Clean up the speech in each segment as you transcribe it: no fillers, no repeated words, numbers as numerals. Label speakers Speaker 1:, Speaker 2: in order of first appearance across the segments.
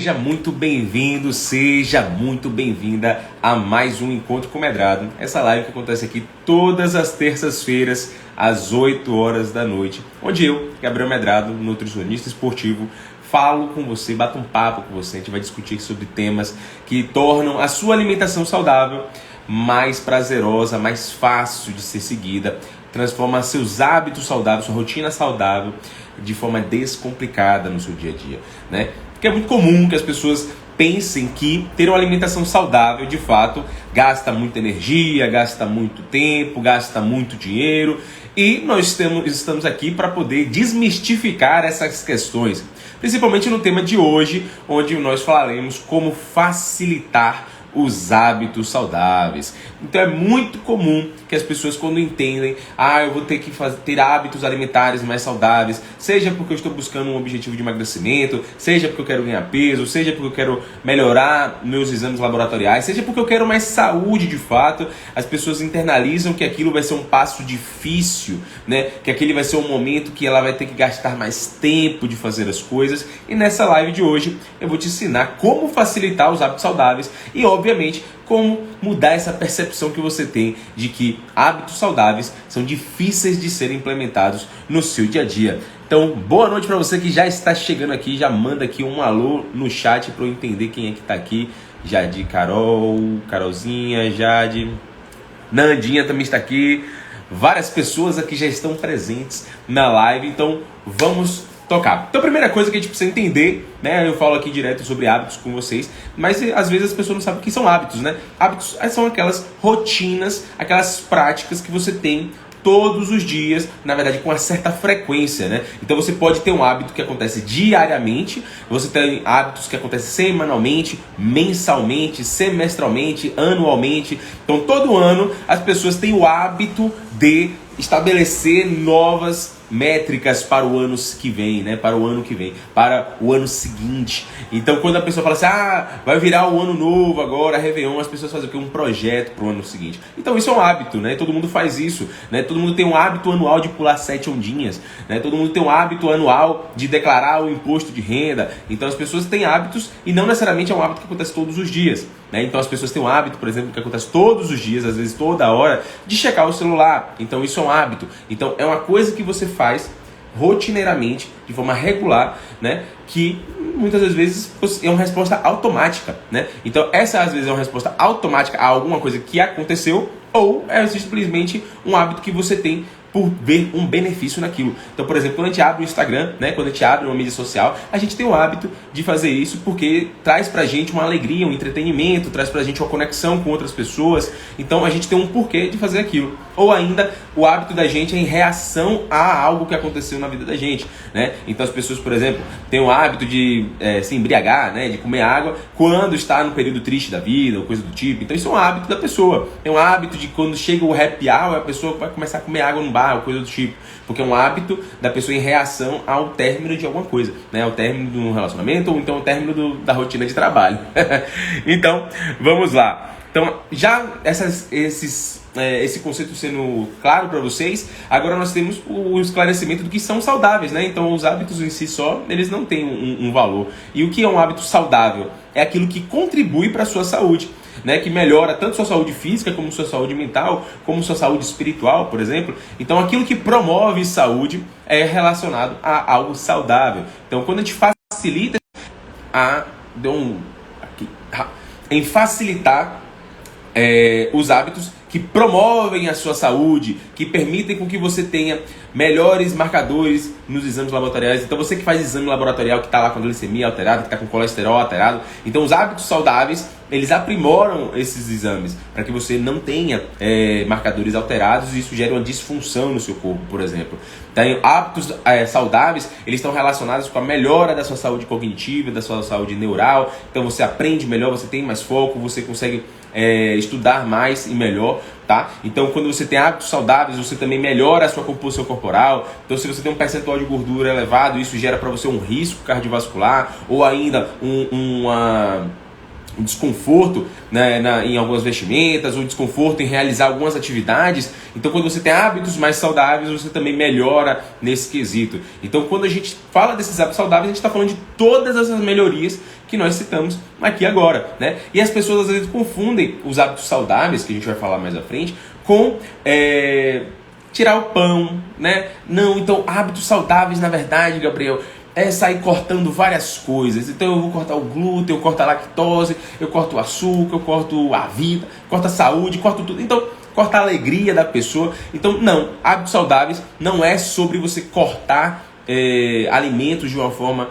Speaker 1: Seja muito bem-vindo, seja muito bem-vinda a mais um Encontro com Medrado. Essa live que acontece aqui todas as terças-feiras, às 8 horas da noite, onde eu, Gabriel Medrado, nutricionista esportivo, falo com você, bato um papo com você, a gente vai discutir sobre temas que tornam a sua alimentação saudável mais prazerosa, mais fácil de ser seguida, transforma seus hábitos saudáveis, sua rotina saudável de forma descomplicada no seu dia a dia, né? Porque é muito comum que as pessoas pensem que ter uma alimentação saudável, de fato, gasta muita energia, gasta muito tempo, gasta muito dinheiro. E nós estamos aqui para poder desmistificar essas questões, principalmente no tema de hoje, onde nós falaremos como facilitar os hábitos saudáveis. Então é muito comum que as pessoas, quando entendem, eu vou ter que ter hábitos alimentares mais saudáveis, seja porque eu estou buscando um objetivo de emagrecimento, seja porque eu quero ganhar peso, seja porque eu quero melhorar meus exames laboratoriais, seja porque eu quero mais saúde de fato, as pessoas internalizam que aquilo vai ser um passo difícil, né? Que aquele vai ser um momento que ela vai ter que gastar mais tempo de fazer as coisas. E nessa live de hoje eu vou te ensinar como facilitar os hábitos saudáveis e, obviamente, como mudar essa percepção que você tem de que hábitos saudáveis são difíceis de serem implementados no seu dia a dia. Então, boa noite para você que já está chegando aqui, já manda aqui um alô no chat para eu entender quem é que está aqui. Jade, Carolzinha, Jade, Nandinha também está aqui. Várias pessoas aqui já estão presentes na live, então vamos tocar. Então a primeira coisa que a gente precisa entender, né? Eu falo aqui direto sobre hábitos com vocês, mas às vezes as pessoas não sabem o que são hábitos, né? Hábitos são aquelas rotinas, aquelas práticas que você tem todos os dias, na verdade com uma certa frequência, né? Então você pode ter um hábito que acontece diariamente, você tem hábitos que acontecem semanalmente, mensalmente, semestralmente, anualmente. Então todo ano as pessoas têm o hábito de estabelecer novas métricas para o ano que vem, né? Para o ano que vem, para o ano seguinte. Então, quando a pessoa fala assim, vai virar o ano novo agora, Réveillon, as pessoas fazem o quê? Um projeto para o ano seguinte. Então, isso é um hábito, né? Todo mundo faz isso, né? Todo mundo tem um hábito anual de pular 7 ondinhas, né? Todo mundo tem um hábito anual de declarar o imposto de renda. Então, as pessoas têm hábitos e não necessariamente é um hábito que acontece todos os dias, né? Então, as pessoas têm um hábito, por exemplo, que acontece todos os dias, às vezes toda hora, de checar o celular. Então, isso é um hábito. Então, é uma coisa que você faz rotineiramente, de forma regular, né? Que muitas das vezes é uma resposta automática, né? Então essa às vezes é uma resposta automática a alguma coisa que aconteceu, ou é simplesmente um hábito que você tem por ver um benefício naquilo. Então, por exemplo, quando a gente abre o Instagram, né, quando a gente abre uma mídia social, a gente tem o hábito de fazer isso porque traz pra gente uma alegria, um entretenimento, traz pra gente uma conexão com outras pessoas. Então, a gente tem um porquê de fazer aquilo. Ou ainda, o hábito da gente é em reação a algo que aconteceu na vida da gente, né? Então, as pessoas, por exemplo, têm o hábito de se embriagar, né, de comer água quando está no período triste da vida, ou coisa do tipo. Então, isso é um hábito da pessoa. É um hábito de quando chega o happy hour, a pessoa vai começar a comer água no bar, ou coisa do tipo, porque é um hábito da pessoa em reação ao término de alguma coisa, né? Ao término de um relacionamento ou então ao término da rotina de trabalho. Então, vamos lá. Então, já esse conceito sendo claro para vocês, agora nós temos o esclarecimento do que são saudáveis, né? Então, os hábitos em si só, eles não têm um valor. E o que é um hábito saudável? É aquilo que contribui para a sua saúde, né, que melhora tanto sua saúde física, como sua saúde mental, como sua saúde espiritual, por exemplo. Então, aquilo que promove saúde é relacionado a algo saudável. Então, quando a gente facilita em facilitar os hábitos que promovem a sua saúde, que permitem com que você tenha melhores marcadores nos exames laboratoriais. Então você que faz exame laboratorial, que está lá com a glicemia alterada, que está com colesterol alterado, então os hábitos saudáveis, eles aprimoram esses exames para que você não tenha marcadores alterados e isso gera uma disfunção no seu corpo, por exemplo. Então, hábitos saudáveis, eles estão relacionados com a melhora da sua saúde cognitiva, da sua saúde neural. Então você aprende melhor, você tem mais foco, você consegue estudar mais e melhor, tá? Então, quando você tem hábitos saudáveis, você também melhora a sua composição corporal. Então, se você tem um percentual de gordura elevado, isso gera para você um risco cardiovascular ou ainda um desconforto, né, em algumas vestimentas, ou desconforto em realizar algumas atividades. Então, quando você tem hábitos mais saudáveis, você também melhora nesse quesito. Então, quando a gente fala desses hábitos saudáveis, a gente está falando de todas essas melhorias que nós citamos aqui agora, né? E as pessoas às vezes confundem os hábitos saudáveis, que a gente vai falar mais à frente, com tirar o pão, né? Não, então hábitos saudáveis, na verdade, Gabriel, é sair cortando várias coisas. Então eu vou cortar o glúten, eu corto a lactose, eu corto o açúcar, eu corto a vida, corto a saúde, corto tudo. Então, corta a alegria da pessoa. Então, não, hábitos saudáveis não é sobre você cortar alimentos de uma forma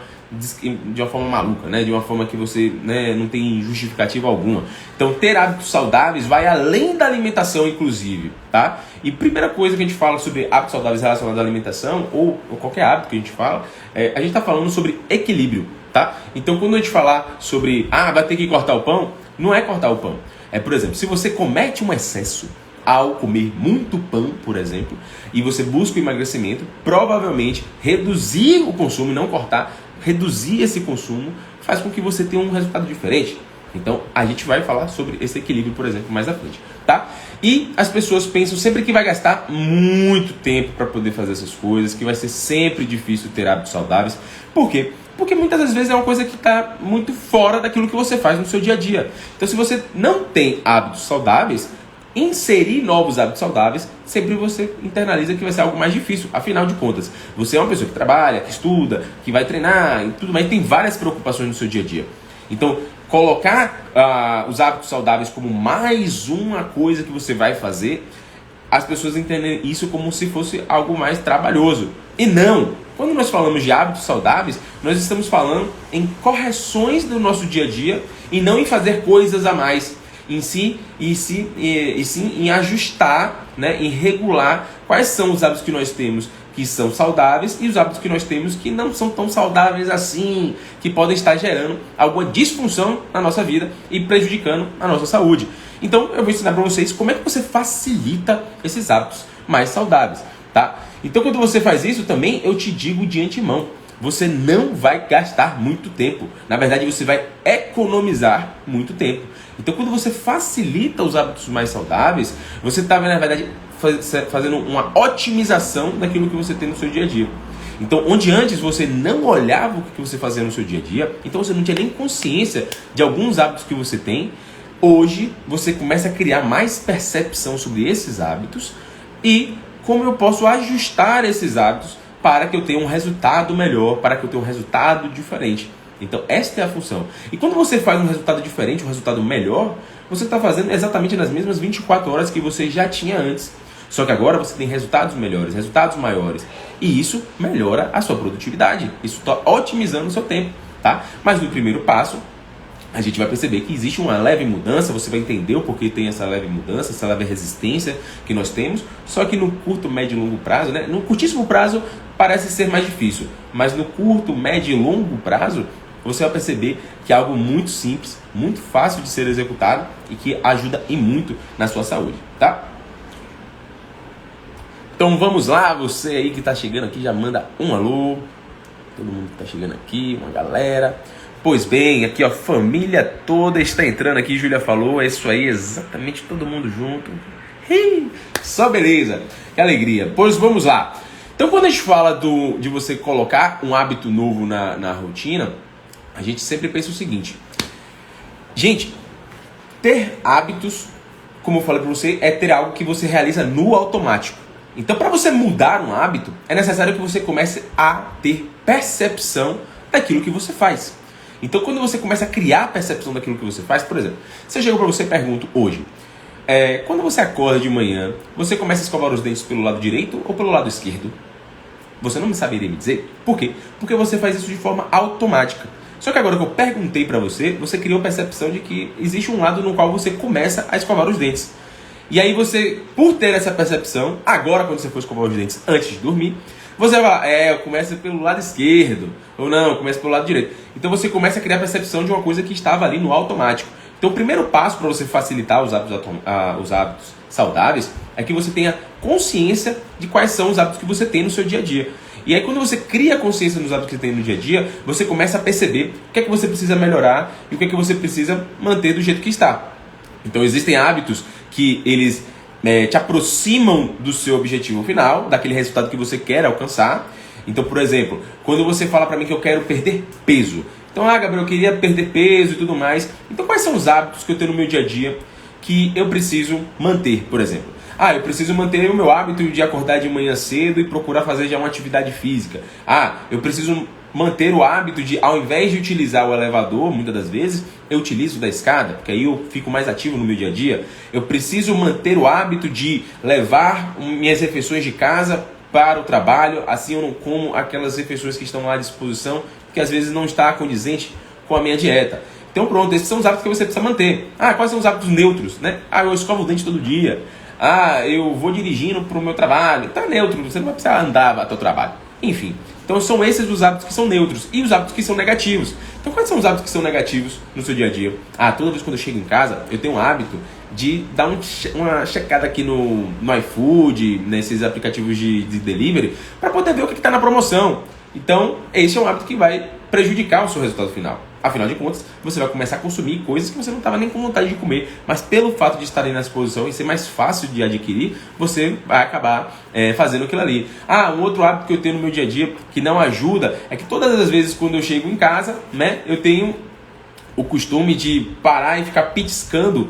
Speaker 1: maluca, né? De uma forma que você, né, não tem justificativa alguma. Então, ter hábitos saudáveis vai além da alimentação, inclusive, tá? E primeira coisa que a gente fala sobre hábitos saudáveis relacionados à alimentação, ou qualquer hábito que a gente fala, a gente está falando sobre equilíbrio, tá? Então, quando a gente falar sobre, vai ter que cortar o pão, não é cortar o pão. Por exemplo, se você comete um excesso ao comer muito pão, por exemplo, e você busca o emagrecimento, provavelmente reduzir o consumo, não cortar, reduzir esse consumo faz com que você tenha um resultado diferente. Então, a gente vai falar sobre esse equilíbrio, por exemplo, mais à frente, tá? E as pessoas pensam sempre que vai gastar muito tempo para poder fazer essas coisas, que vai ser sempre difícil ter hábitos saudáveis. Por quê? Porque muitas das vezes é uma coisa que está muito fora daquilo que você faz no seu dia a dia. Então, se você não tem hábitos saudáveis, inserir novos hábitos saudáveis, sempre você internaliza que vai ser algo mais difícil. Afinal de contas, você é uma pessoa que trabalha, que estuda, que vai treinar e tudo mais, tem várias preocupações no seu dia a dia. Então, colocar os hábitos saudáveis como mais uma coisa que você vai fazer, as pessoas entendem isso como se fosse algo mais trabalhoso. E não! Quando nós falamos de hábitos saudáveis, nós estamos falando em correções do nosso dia a dia e não em fazer coisas a mais. Sim em ajustar, né, em regular quais são os hábitos que nós temos que são saudáveis e os hábitos que nós temos que não são tão saudáveis assim, que podem estar gerando alguma disfunção na nossa vida e prejudicando a nossa saúde. Então eu vou ensinar para vocês como é que você facilita esses hábitos mais saudáveis, tá? Então quando você faz isso também, eu te digo de antemão, você não vai gastar muito tempo. Na verdade, você vai economizar muito tempo. Então, quando você facilita os hábitos mais saudáveis, você está, na verdade, fazendo uma otimização daquilo que você tem no seu dia a dia. Então, onde antes você não olhava o que você fazia no seu dia a dia, então você não tinha nem consciência de alguns hábitos que você tem, hoje você começa a criar mais percepção sobre esses hábitos e como eu posso ajustar esses hábitos para que eu tenha um resultado melhor, para que eu tenha um resultado diferente. Então, esta é a função. E quando você faz um resultado diferente, um resultado melhor, você está fazendo exatamente nas mesmas 24 horas que você já tinha antes. Só que agora você tem resultados melhores, resultados maiores. E isso melhora a sua produtividade. Isso está otimizando o seu tempo, tá? Mas no primeiro passo, a gente vai perceber que existe uma leve mudança, você vai entender o porquê tem essa leve mudança, essa leve resistência que nós temos, só que no curto, médio e longo prazo, né? No curtíssimo prazo parece ser mais difícil, mas no curto, médio e longo prazo, você vai perceber que é algo muito simples, muito fácil de ser executado e que ajuda e muito na sua saúde, tá? Então vamos lá, você aí que está chegando aqui, já manda um alô, todo mundo que está chegando aqui, uma galera. Pois bem, aqui ó, família toda está entrando aqui, Júlia falou, é isso aí, exatamente todo mundo junto. Só beleza, que alegria. Pois vamos lá. Então quando a gente fala de você colocar um hábito novo na rotina, a gente sempre pensa o seguinte. Gente, ter hábitos, como eu falei para você, é ter algo que você realiza no automático. Então para você mudar um hábito, é necessário que você comece a ter percepção daquilo que você faz. Então, quando você começa a criar a percepção daquilo que você faz, por exemplo, se eu chego para você e pergunto hoje, quando você acorda de manhã, você começa a escovar os dentes pelo lado direito ou pelo lado esquerdo? Você não me saberia me dizer. Por quê? Porque você faz isso de forma automática. Só que agora que eu perguntei para você, você criou a percepção de que existe um lado no qual você começa a escovar os dentes. E aí você, por ter essa percepção, agora quando você for escovar os dentes antes de dormir, você vai falar, eu começo pelo lado esquerdo, ou não, eu começo pelo lado direito. Então você começa a criar a percepção de uma coisa que estava ali no automático. Então o primeiro passo para você facilitar os hábitos saudáveis é que você tenha consciência de quais são os hábitos que você tem no seu dia a dia. E aí quando você cria consciência nos hábitos que você tem no dia a dia, você começa a perceber o que é que você precisa melhorar e o que é que você precisa manter do jeito que está. Então existem hábitos que eles te aproximam do seu objetivo final, daquele resultado que você quer alcançar. Então, por exemplo, quando você fala para mim que eu quero perder peso, Então, Gabriel, eu queria perder peso e tudo mais. Então, quais são os hábitos que eu tenho no meu dia a dia que eu preciso manter, por exemplo? Eu preciso manter o meu hábito de acordar de manhã cedo e procurar fazer já uma atividade física. Eu preciso manter o hábito de, ao invés de utilizar o elevador, muitas das vezes, eu utilizo da escada, porque aí eu fico mais ativo no meu dia a dia. Eu preciso manter o hábito de levar minhas refeições de casa para o trabalho, assim eu não como aquelas refeições que estão lá à disposição, que às vezes não está condizente com a minha dieta. Então pronto, esses são os hábitos que você precisa manter. Quais são os hábitos neutros, né? Eu escovo o dente todo dia. Eu vou dirigindo para o meu trabalho. Tá neutro, você não vai precisar andar até o trabalho. Enfim, então são esses os hábitos que são neutros e os hábitos que são negativos. Então quais são os hábitos que são negativos no seu dia a dia? Toda vez quando eu chego em casa, eu tenho um hábito de dar uma checada aqui no iFood, nesses aplicativos de delivery, para poder ver o que está na promoção. Então, esse é um hábito que vai prejudicar o seu resultado final. Afinal de contas, você vai começar a consumir coisas que você não estava nem com vontade de comer, mas pelo fato de estarem na exposição e ser mais fácil de adquirir, você vai acabar fazendo aquilo ali. Um outro hábito que eu tenho no meu dia a dia que não ajuda é que todas as vezes quando eu chego em casa, né, eu tenho o costume de parar e ficar petiscando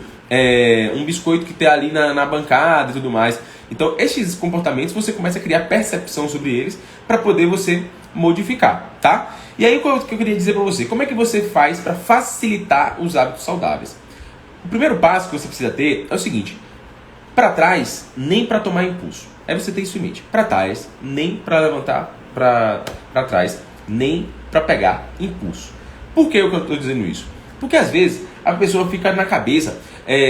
Speaker 1: um biscoito que tem ali na bancada e tudo mais. Então, esses comportamentos você começa a criar percepção sobre eles para poder você modificar, tá? E aí, o que eu queria dizer para você? Como é que você faz para facilitar os hábitos saudáveis? O primeiro passo que você precisa ter é o seguinte: para trás, nem para tomar impulso. É você ter isso em mente. Para trás, nem para levantar para trás, nem para pegar impulso. Por que eu estou dizendo isso? Porque às vezes a pessoa fica na cabeça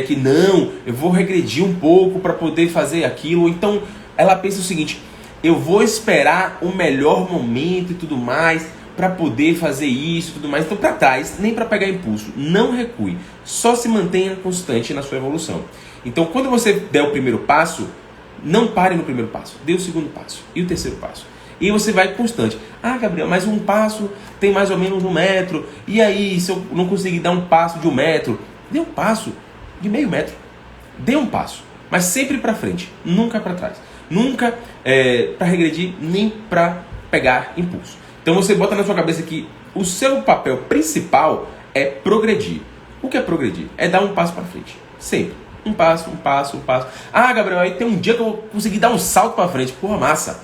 Speaker 1: que não, eu vou regredir um pouco para poder fazer aquilo. Então ela pensa o seguinte: eu vou esperar o melhor momento e tudo mais para poder fazer isso e tudo mais. Então, para trás, nem para pegar impulso. Não recue. Só se mantenha constante na sua evolução. Então, quando você der o primeiro passo, não pare no primeiro passo. Dê o segundo passo e o terceiro passo. E você vai constante. Gabriel, mas um passo tem mais ou menos 1 metro. E aí, se eu não conseguir dar um passo de 1 metro, dê um passo de meio metro. Dê um passo. Mas sempre para frente, nunca para trás. Nunca para regredir, nem para pegar impulso. Então você bota na sua cabeça que o seu papel principal é progredir. O que é progredir? É dar um passo para frente. Sempre. Um passo, um passo, um passo. Gabriel, aí tem um dia que eu vou conseguir dar um salto para frente. Porra, massa.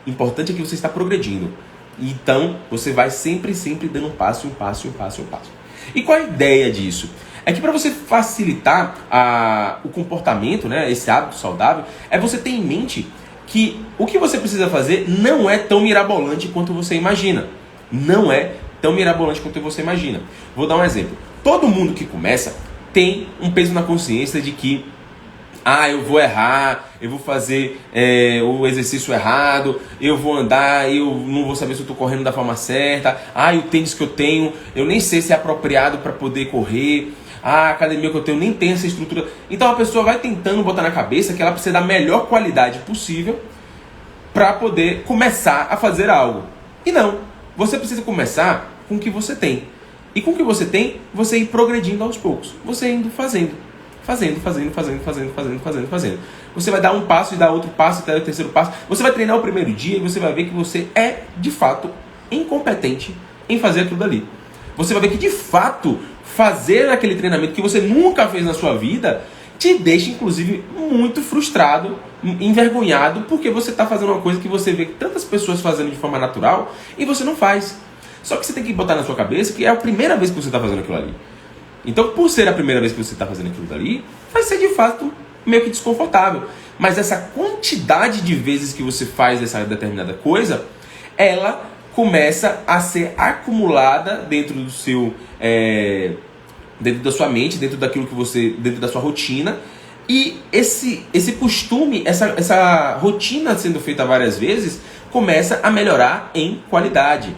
Speaker 1: Importante é que você está progredindo. Então você vai sempre dando um passo, um passo, um passo, um passo. E qual a ideia disso? É que para você facilitar o comportamento, né, esse hábito saudável, é você ter em mente que o que você precisa fazer não é tão mirabolante quanto você imagina. Não é tão mirabolante quanto você imagina. Vou dar um exemplo. Todo mundo que começa tem um peso na consciência de que eu vou errar, eu vou fazer o exercício errado, eu vou andar, eu não vou saber se eu estou correndo da forma certa. O tênis que eu tenho, eu nem sei se é apropriado para poder correr. A academia que eu tenho nem tem essa estrutura. Então a pessoa vai tentando botar na cabeça que ela precisa da melhor qualidade possível para poder começar a fazer algo. E não, você precisa começar com o que você tem. E com o que você tem, você ir progredindo aos poucos. Você indo fazendo. Você vai dar um passo e dar outro passo e dar o terceiro passo. Você vai treinar o primeiro dia e você vai ver que você é, de fato, incompetente em fazer aquilo dali. Você vai ver que, de fato, fazer aquele treinamento que você nunca fez na sua vida te deixa, inclusive, muito frustrado, envergonhado, porque você está fazendo uma coisa que você vê tantas pessoas fazendo de forma natural e você não faz. Só que você tem que botar na sua cabeça que é a primeira vez que você está fazendo aquilo ali. Então, por ser a primeira vez que você está fazendo aquilo dali, vai ser, de fato, meio que desconfortável. Mas essa quantidade de vezes que você faz essa determinada coisa, ela começa a ser acumulada dentro do seu dentro da sua mente, dentro daquilo que você, dentro da sua rotina, e esse costume, essa rotina sendo feita várias vezes, começa a melhorar em qualidade.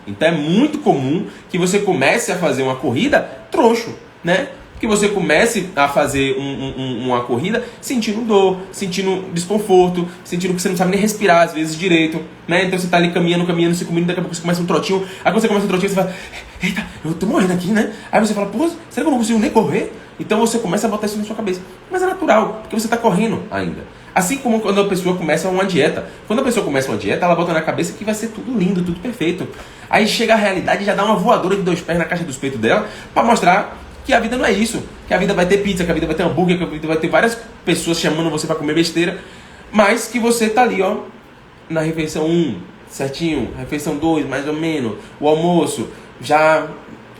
Speaker 1: Então é muito comum que você comece a fazer uma corrida troncho, né? Que você comece a fazer uma corrida sentindo dor, sentindo desconforto, sentindo que você não sabe nem respirar às vezes direito, né? Então você tá ali caminhando 5 minutos, daqui a pouco você começa um trotinho. Aí quando você começa um trotinho, você fala, eita, eu tô morrendo aqui, né? Aí você fala, pô, será que eu não consigo nem correr? Então você começa a botar isso na sua cabeça. Mas é natural, porque você tá correndo ainda. Assim como quando a pessoa começa uma dieta. Quando a pessoa começa uma dieta, ela bota na cabeça que vai ser tudo lindo, tudo perfeito. Aí chega a realidade e já dá uma voadora de 2 pés na caixa dos peitos dela para mostrar que a vida não é isso. Que a vida vai ter pizza, que a vida vai ter hambúrguer, que a vida vai ter várias pessoas chamando você para comer besteira. Mas que você tá ali, ó, na refeição 1, certinho, refeição 2, mais ou menos, o almoço, já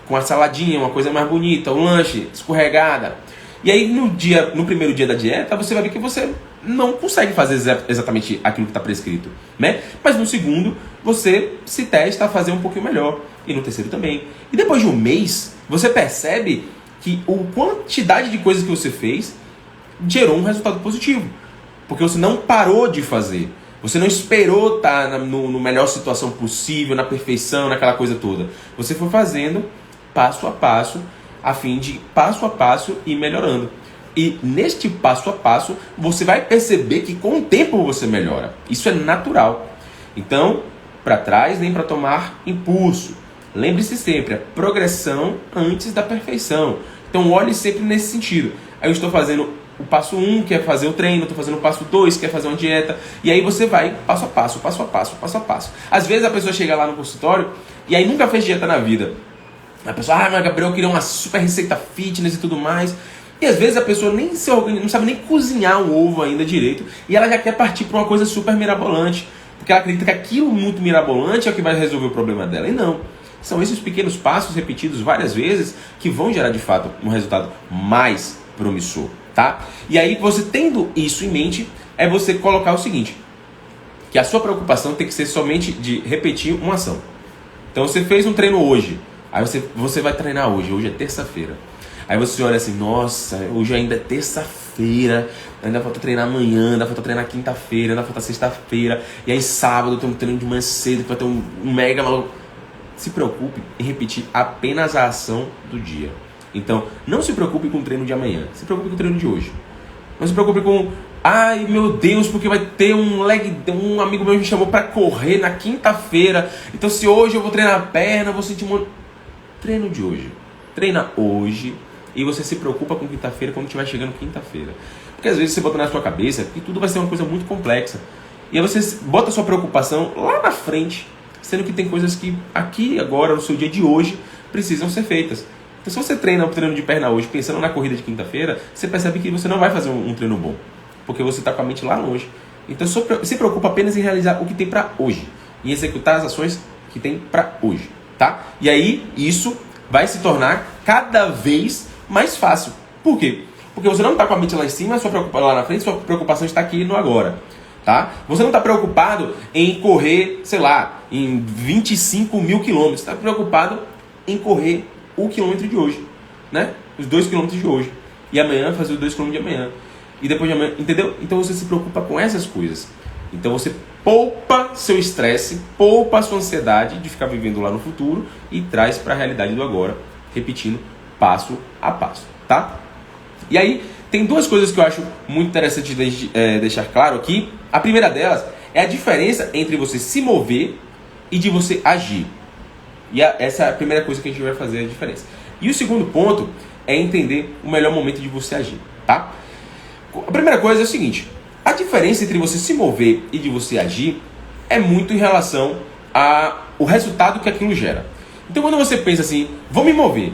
Speaker 1: com a saladinha, uma coisa mais bonita, o lanche, escorregada. E aí no primeiro dia da dieta, você vai ver que você não consegue fazer exatamente aquilo que está prescrito, né? Mas no segundo, você se testa a fazer um pouquinho melhor. E no terceiro também. E depois de um mês, você percebe que a quantidade de coisas que você fez gerou um resultado positivo. Porque você não parou de fazer. Você não esperou estar na melhor situação possível, na perfeição, naquela coisa toda. Você foi fazendo passo a passo, a fim de passo a passo ir melhorando. E neste passo a passo, você vai perceber que com o tempo você melhora. Isso é natural. Então, para trás nem para tomar impulso. Lembre-se sempre, a progressão antes da perfeição. Então olhe sempre nesse sentido. Aí eu estou fazendo o passo 1, que é fazer o treino, estou fazendo o passo 2, que é fazer uma dieta. E aí você vai passo a passo, passo a passo, passo a passo. Às vezes a pessoa chega lá no consultório e aí nunca fez dieta na vida. A pessoa, mas Gabriel, eu queria uma super receita fitness e tudo mais. E às vezes a pessoa nem se organiza, não sabe nem cozinhar um ovo ainda direito. E ela já quer partir para uma coisa super mirabolante. Porque ela acredita que aquilo muito mirabolante é o que vai resolver o problema dela. E não. São esses pequenos passos repetidos várias vezes que vão gerar de fato um resultado mais promissor, tá? E aí você tendo isso em mente, é você colocar o seguinte, que a sua preocupação tem que ser somente de repetir uma ação. Então você fez um treino hoje, aí você vai treinar hoje é terça-feira. Aí você olha assim, nossa, hoje ainda é terça-feira, ainda falta treinar amanhã, ainda falta treinar quinta-feira, ainda falta sexta-feira, e aí sábado tem um treino de manhã cedo, que vai ter um mega maluco. Se preocupe em repetir apenas a ação do dia. Então, não se preocupe com o treino de amanhã. Se preocupe com o treino de hoje. Não se preocupe com... Ai, meu Deus, porque vai ter um amigo meu me chamou para correr na quinta-feira. Então, se hoje eu vou treinar a perna, eu vou sentir muito... Treino de hoje. Treina hoje e você se preocupa com quinta-feira quando estiver chegando quinta-feira. Porque às vezes você bota na sua cabeça que tudo vai ser uma coisa muito complexa. E aí você bota a sua preocupação lá na frente, sendo que tem coisas que aqui, agora, no seu dia de hoje, precisam ser feitas. Então, se você treina um treino de perna hoje, pensando na corrida de quinta-feira, você percebe que você não vai fazer um treino bom, porque você está com a mente lá longe. Então, se preocupa apenas em realizar o que tem para hoje, em executar as ações que tem para hoje, tá? E aí, isso vai se tornar cada vez mais fácil. Por quê? Porque você não está com a mente lá em cima, sua preocupação lá na frente, sua preocupação está aqui no agora. Tá? Você não está preocupado em correr, sei lá, em 25 mil quilômetros. Você está preocupado em correr o quilômetro de hoje, né? Os 2 quilômetros de hoje. E amanhã fazer os 2 quilômetros de amanhã. E depois de amanhã, entendeu? Então você se preocupa com essas coisas. Então você poupa seu estresse, poupa a sua ansiedade de ficar vivendo lá no futuro e traz para a realidade do agora, repetindo passo a passo, tá? E aí, tem 2 coisas que eu acho muito interessante de deixar claro aqui. A primeira delas é a diferença entre você se mover e de você agir. E essa é a primeira coisa que a gente vai fazer a diferença. E o segundo ponto é entender o melhor momento de você agir, tá? A primeira coisa é o seguinte, a diferença entre você se mover e de você agir é muito em relação ao resultado que aquilo gera. Então quando você pensa assim, vou me mover.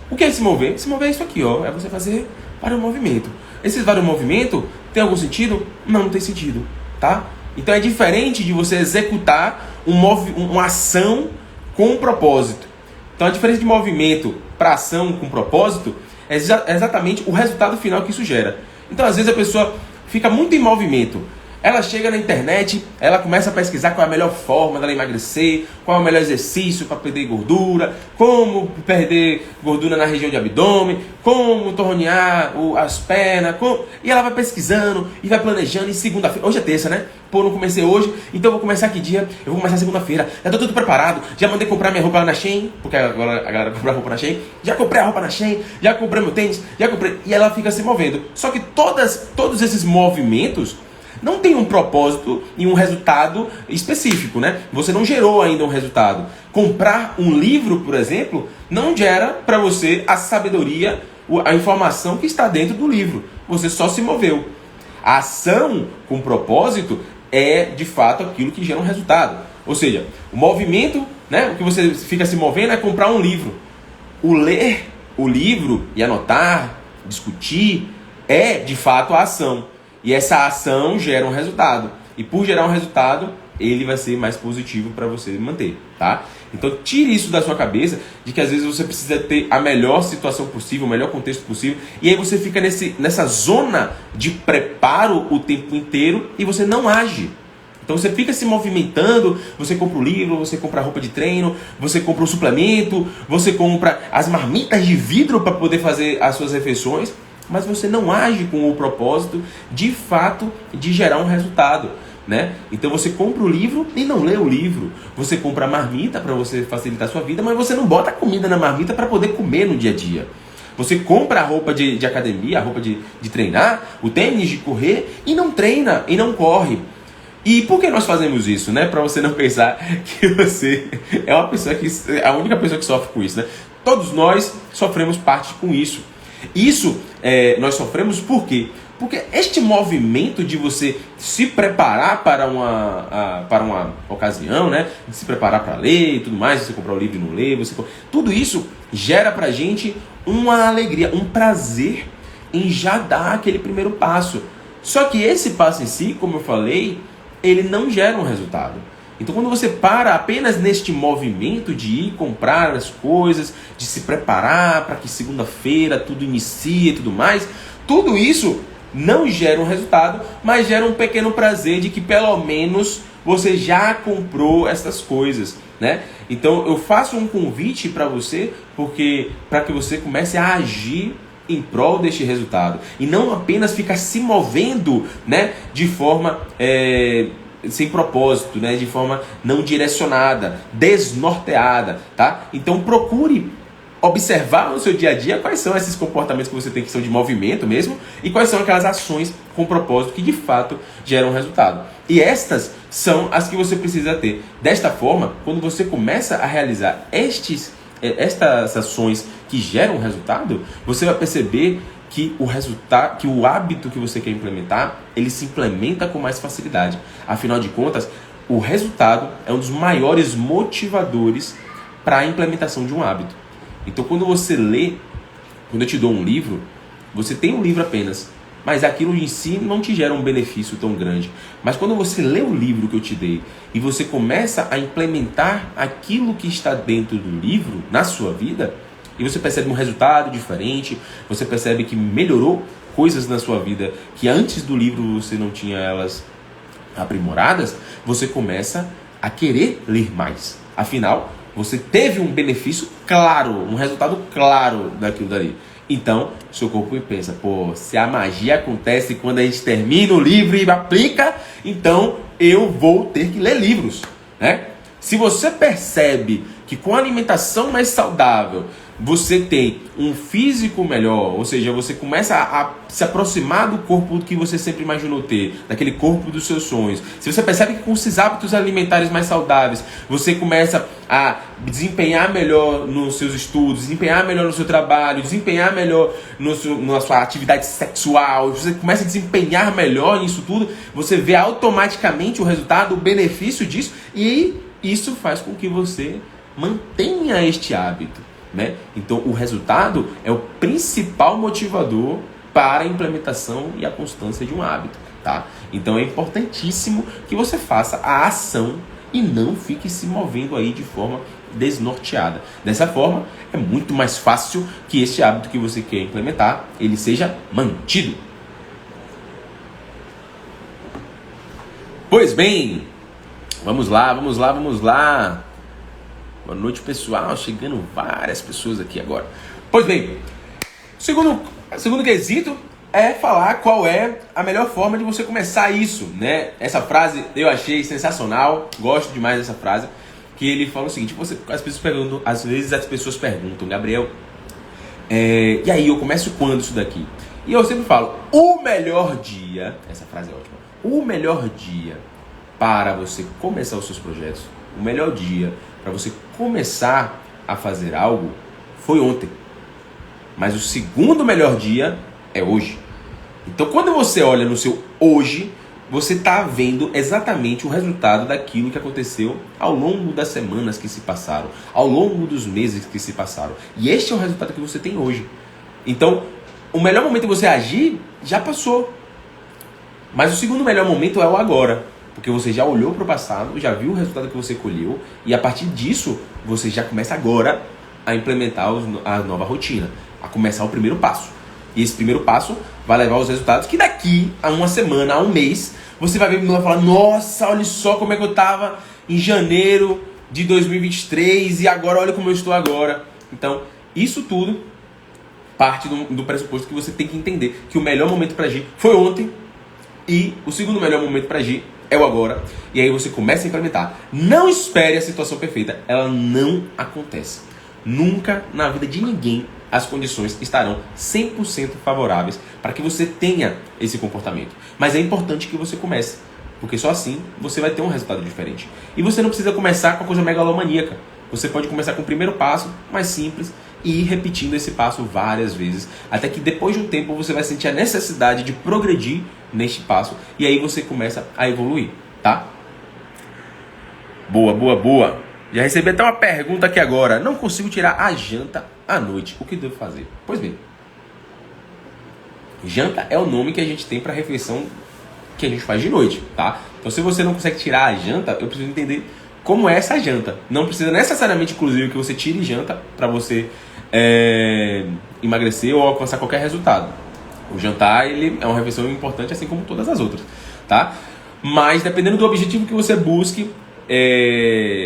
Speaker 1: O que é se mover? Se mover é isso aqui, ó, é você fazer vários movimentos. Esses vários movimentos, tem algum sentido? Não tem sentido, tá? Então é diferente de você executar uma ação com um propósito. Então a diferença de movimento para ação com propósito é exatamente o resultado final que isso gera. Então às vezes a pessoa fica muito em movimento. Ela chega na internet, ela começa a pesquisar qual é a melhor forma dela emagrecer, qual é o melhor exercício para perder gordura, como perder gordura na região de abdômen, como tornear as pernas, e ela vai pesquisando e vai planejando. E segunda-feira, hoje é terça, né? Pô, não comecei hoje, então eu vou começar que dia? Eu vou começar segunda-feira, já tô tudo preparado, já mandei comprar minha roupa lá na Shein, porque agora a galera compra roupa na Shein, já comprei a roupa na Shein, já comprei meu tênis, já comprei, e ela fica se movendo. Só que todos esses movimentos não tem um propósito e um resultado específico, né? Você não gerou ainda um resultado. Comprar um livro, por exemplo, não gera para você a sabedoria, a informação que está dentro do livro. Você só se moveu. A ação com propósito é, de fato, aquilo que gera um resultado. Ou seja, o movimento, né, o que você fica se movendo é comprar um livro. O ler o livro e anotar, discutir, é, de fato, a ação. E essa ação gera um resultado. E por gerar um resultado, ele vai ser mais positivo para você manter, tá? Então tire isso da sua cabeça, de que às vezes você precisa ter a melhor situação possível, o melhor contexto possível, e aí você fica nessa zona de preparo o tempo inteiro e você não age. Então você fica se movimentando, você compra o livro, você compra a roupa de treino, você compra o suplemento, você compra as marmitas de vidro para poder fazer as suas refeições, mas você não age com o propósito, de fato, de gerar um resultado, né? Então você compra o livro e não lê o livro. Você compra a marmita para você facilitar a sua vida, mas você não bota comida na marmita para poder comer no dia a dia. Você compra a roupa de academia, a roupa de treinar, o tênis de correr e não treina, e não corre. E por que nós fazemos isso, né? Para você não pensar que você é uma pessoa a única pessoa que sofre com isso, né? Todos nós sofremos parte com isso. Isso nós sofremos por quê? Porque este movimento de você se preparar para uma ocasião, né? De se preparar para ler e tudo mais, você comprar o livro e não ler, tudo isso gera pra gente uma alegria, um prazer em já dar aquele primeiro passo. Só que esse passo em si, como eu falei, ele não gera um resultado. Então quando você para apenas neste movimento de ir comprar as coisas, de se preparar para que segunda-feira tudo inicie e tudo mais, tudo isso não gera um resultado, mas gera um pequeno prazer de que pelo menos você já comprou essas coisas, né? Então eu faço um convite para você, para que você comece a agir em prol deste resultado e não apenas ficar se movendo, né, de forma sem propósito, né, de forma não direcionada, desnorteada, tá? Então procure observar no seu dia a dia quais são esses comportamentos que você tem que são de movimento mesmo e quais são aquelas ações com propósito que de fato geram resultado. E estas são as que você precisa ter. Desta forma, quando você começa a realizar estas ações que geram resultado, você vai perceber que o hábito que você quer implementar, ele se implementa com mais facilidade. Afinal de contas, o resultado é um dos maiores motivadores para a implementação de um hábito. Então, quando você lê, quando eu te dou um livro, você tem um livro apenas, mas aquilo em si não te gera um benefício tão grande. Mas quando você lê o livro que eu te dei e você começa a implementar aquilo que está dentro do livro na sua vida, e você percebe um resultado diferente, você percebe que melhorou coisas na sua vida que antes do livro você não tinha elas aprimoradas, você começa a querer ler mais. Afinal, você teve um benefício claro, um resultado claro daquilo dali. Então, seu corpo pensa, pô, se a magia acontece quando a gente termina o livro e aplica, então eu vou ter que ler livros, né? Se você percebe que com a alimentação mais saudável você tem um físico melhor, ou seja, você começa a se aproximar do corpo que você sempre imaginou ter, daquele corpo dos seus sonhos. Se você percebe que com esses hábitos alimentares mais saudáveis, você começa a desempenhar melhor nos seus estudos, desempenhar melhor no seu trabalho, desempenhar melhor na sua atividade sexual, você começa a desempenhar melhor nisso tudo, você vê automaticamente o resultado, o benefício disso, e isso faz com que você mantenha este hábito, né? Então o resultado é o principal motivador para a implementação e a constância de um hábito, tá? Então é importantíssimo que você faça a ação e não fique se movendo aí de forma desnorteada. Dessa forma é muito mais fácil que este hábito que você quer implementar, ele seja mantido. Pois bem, vamos lá. Boa noite, pessoal. Chegando várias pessoas aqui agora. Pois bem, segundo quesito é falar qual é a melhor forma de você começar isso, né? Essa frase eu achei sensacional, gosto demais dessa frase, que ele fala o seguinte, às vezes as pessoas perguntam, Gabriel, e aí, eu começo quando isso daqui? E eu sempre falo, o melhor dia, essa frase é ótima, o melhor dia para você começar os seus projetos, o melhor dia para você começar a fazer algo foi ontem. Mas o segundo melhor dia é hoje. Então, quando você olha no seu hoje, você está vendo exatamente o resultado daquilo que aconteceu ao longo das semanas que se passaram, ao longo dos meses que se passaram. E este é o resultado que você tem hoje. Então, o melhor momento de você agir já passou. Mas o segundo melhor momento é o agora. Porque você já olhou para o passado, já viu o resultado que você colheu, e a partir disso, você já começa agora a implementar a nova rotina, a começar o primeiro passo. E esse primeiro passo vai levar aos resultados que daqui a uma semana, a um mês, você vai ver e vai falar: nossa, olha só como é que eu estava em janeiro de 2023 e agora olha como eu estou agora. Então, isso tudo parte do pressuposto que você tem que entender que o melhor momento para agir foi ontem e o segundo melhor momento para agir é o agora. E aí você começa a implementar. Não espere a situação perfeita, ela não acontece. Nunca na vida de ninguém as condições estarão 100% favoráveis para que você tenha esse comportamento. Mas é importante que você comece, porque só assim você vai ter um resultado diferente. E você não precisa começar com a coisa megalomaníaca. Você pode começar com o primeiro passo, mais simples, e ir repetindo esse passo várias vezes, até que depois de um tempo você vai sentir a necessidade de progredir neste passo, e aí você começa a evoluir, tá? Boa, boa, boa. Já recebi até uma pergunta aqui agora. Não consigo tirar a janta à noite. O que devo fazer? Pois bem, janta é o nome que a gente tem para a refeição que a gente faz de noite, tá? Então, se você não consegue tirar a janta, eu preciso entender como é essa janta. Não precisa necessariamente, inclusive, que você tire janta para você emagrecer ou alcançar qualquer resultado. O jantar, ele é uma refeição importante, assim como todas as outras, tá? Mas, dependendo do objetivo que você busque,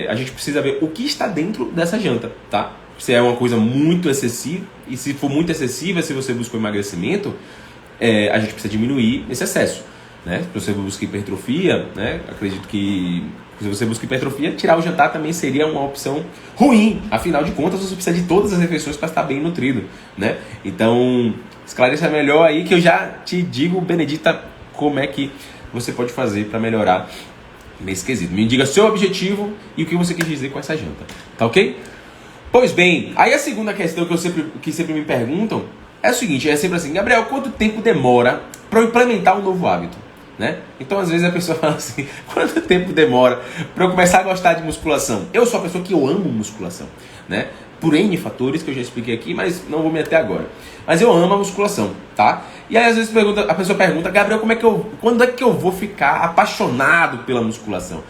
Speaker 1: a gente precisa ver o que está dentro dessa janta, tá? Se é uma coisa muito excessiva, e se for muito excessiva, se você busca o emagrecimento, a gente precisa diminuir esse excesso, né? Se você busca hipertrofia, né? Acredito que se você busca hipertrofia, tirar o jantar também seria uma opção ruim. Afinal de contas, você precisa de todas as refeições para estar bem nutrido, né? Então, esclareça melhor aí que eu já te digo, Benedita, como é que você pode fazer para melhorar nesse quesito. Me diga seu objetivo e o que você quis dizer com essa janta, tá ok? Pois bem, aí a segunda questão que sempre me perguntam é o seguinte, é sempre assim: Gabriel, quanto tempo demora para eu implementar um novo hábito? Né? Então às vezes a pessoa fala assim: quanto tempo demora para eu começar a gostar de musculação? Eu sou a pessoa que eu amo musculação, né? Por N fatores que eu já expliquei aqui, mas não vou me ater agora. Mas eu amo a musculação, tá? E aí às vezes a pessoa pergunta: Gabriel, quando é que eu vou ficar apaixonado pela musculação?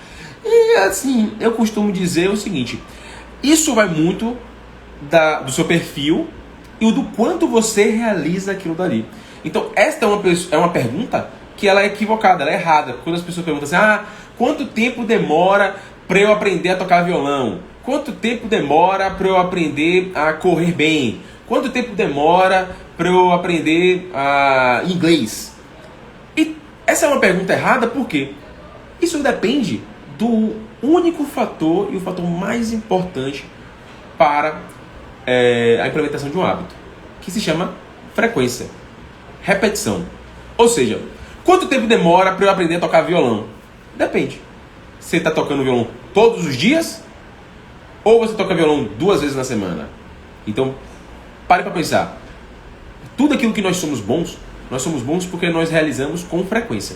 Speaker 1: E assim, eu costumo dizer o seguinte: isso vai muito do seu perfil e do quanto você realiza aquilo dali. Então esta é uma pergunta que ela é equivocada, ela é errada. Quando as pessoas perguntam assim: quanto tempo demora para eu aprender a tocar violão? Quanto tempo demora para eu aprender a correr bem? Quanto tempo demora para eu aprender inglês? E essa é uma pergunta errada porque isso depende do único fator e o fator mais importante para a implementação de um hábito, que se chama frequência, repetição. Ou seja, quanto tempo demora para eu aprender a tocar violão? Depende. Você está tocando violão todos os dias? Ou você toca violão 2 vezes na semana? Então, pare para pensar. Tudo aquilo que nós somos bons porque nós realizamos com frequência.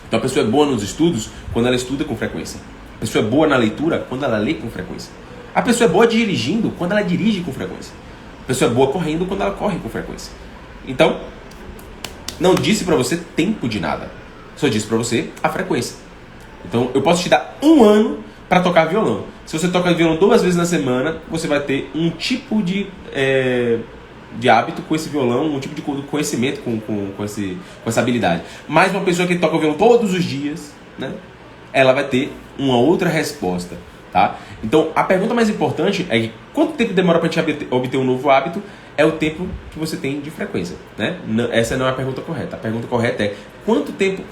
Speaker 1: Então a pessoa é boa nos estudos quando ela estuda com frequência. A pessoa é boa na leitura quando ela lê com frequência. A pessoa é boa dirigindo quando ela dirige com frequência. A pessoa é boa correndo quando ela corre com frequência. Então, não disse para você tempo de nada. Só disse para você a frequência. Então, eu posso te dar 1 ano para tocar violão. Se você toca violão 2 vezes na semana, você vai ter um tipo de hábito com esse violão, um tipo de conhecimento com essa habilidade. Mas uma pessoa que toca o violão todos os dias, né, ela vai ter uma outra resposta, tá? Então, a pergunta mais importante é quanto tempo demora para a gente obter um novo hábito? É o tempo que você tem de frequência, né? Essa não é a pergunta correta. A pergunta correta é quanto tempo,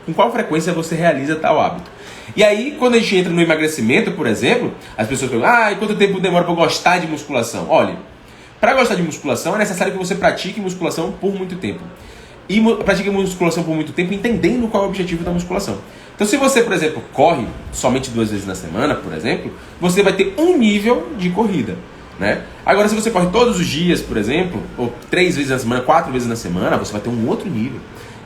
Speaker 1: com qual frequência você realiza tal hábito. E aí, quando a gente entra no emagrecimento, por exemplo, as pessoas perguntam: e quanto tempo demora para eu gostar de musculação? Olha, para gostar de musculação é necessário que você pratique musculação por muito tempo. E pratique musculação por muito tempo entendendo qual é o objetivo da musculação. Então, se você, por exemplo, corre somente 2 vezes na semana, por exemplo, você vai ter um nível de corrida. né? Agora, se você corre todos os dias, por exemplo, ou 3 vezes na semana, 4 vezes na semana, você vai ter um outro nível.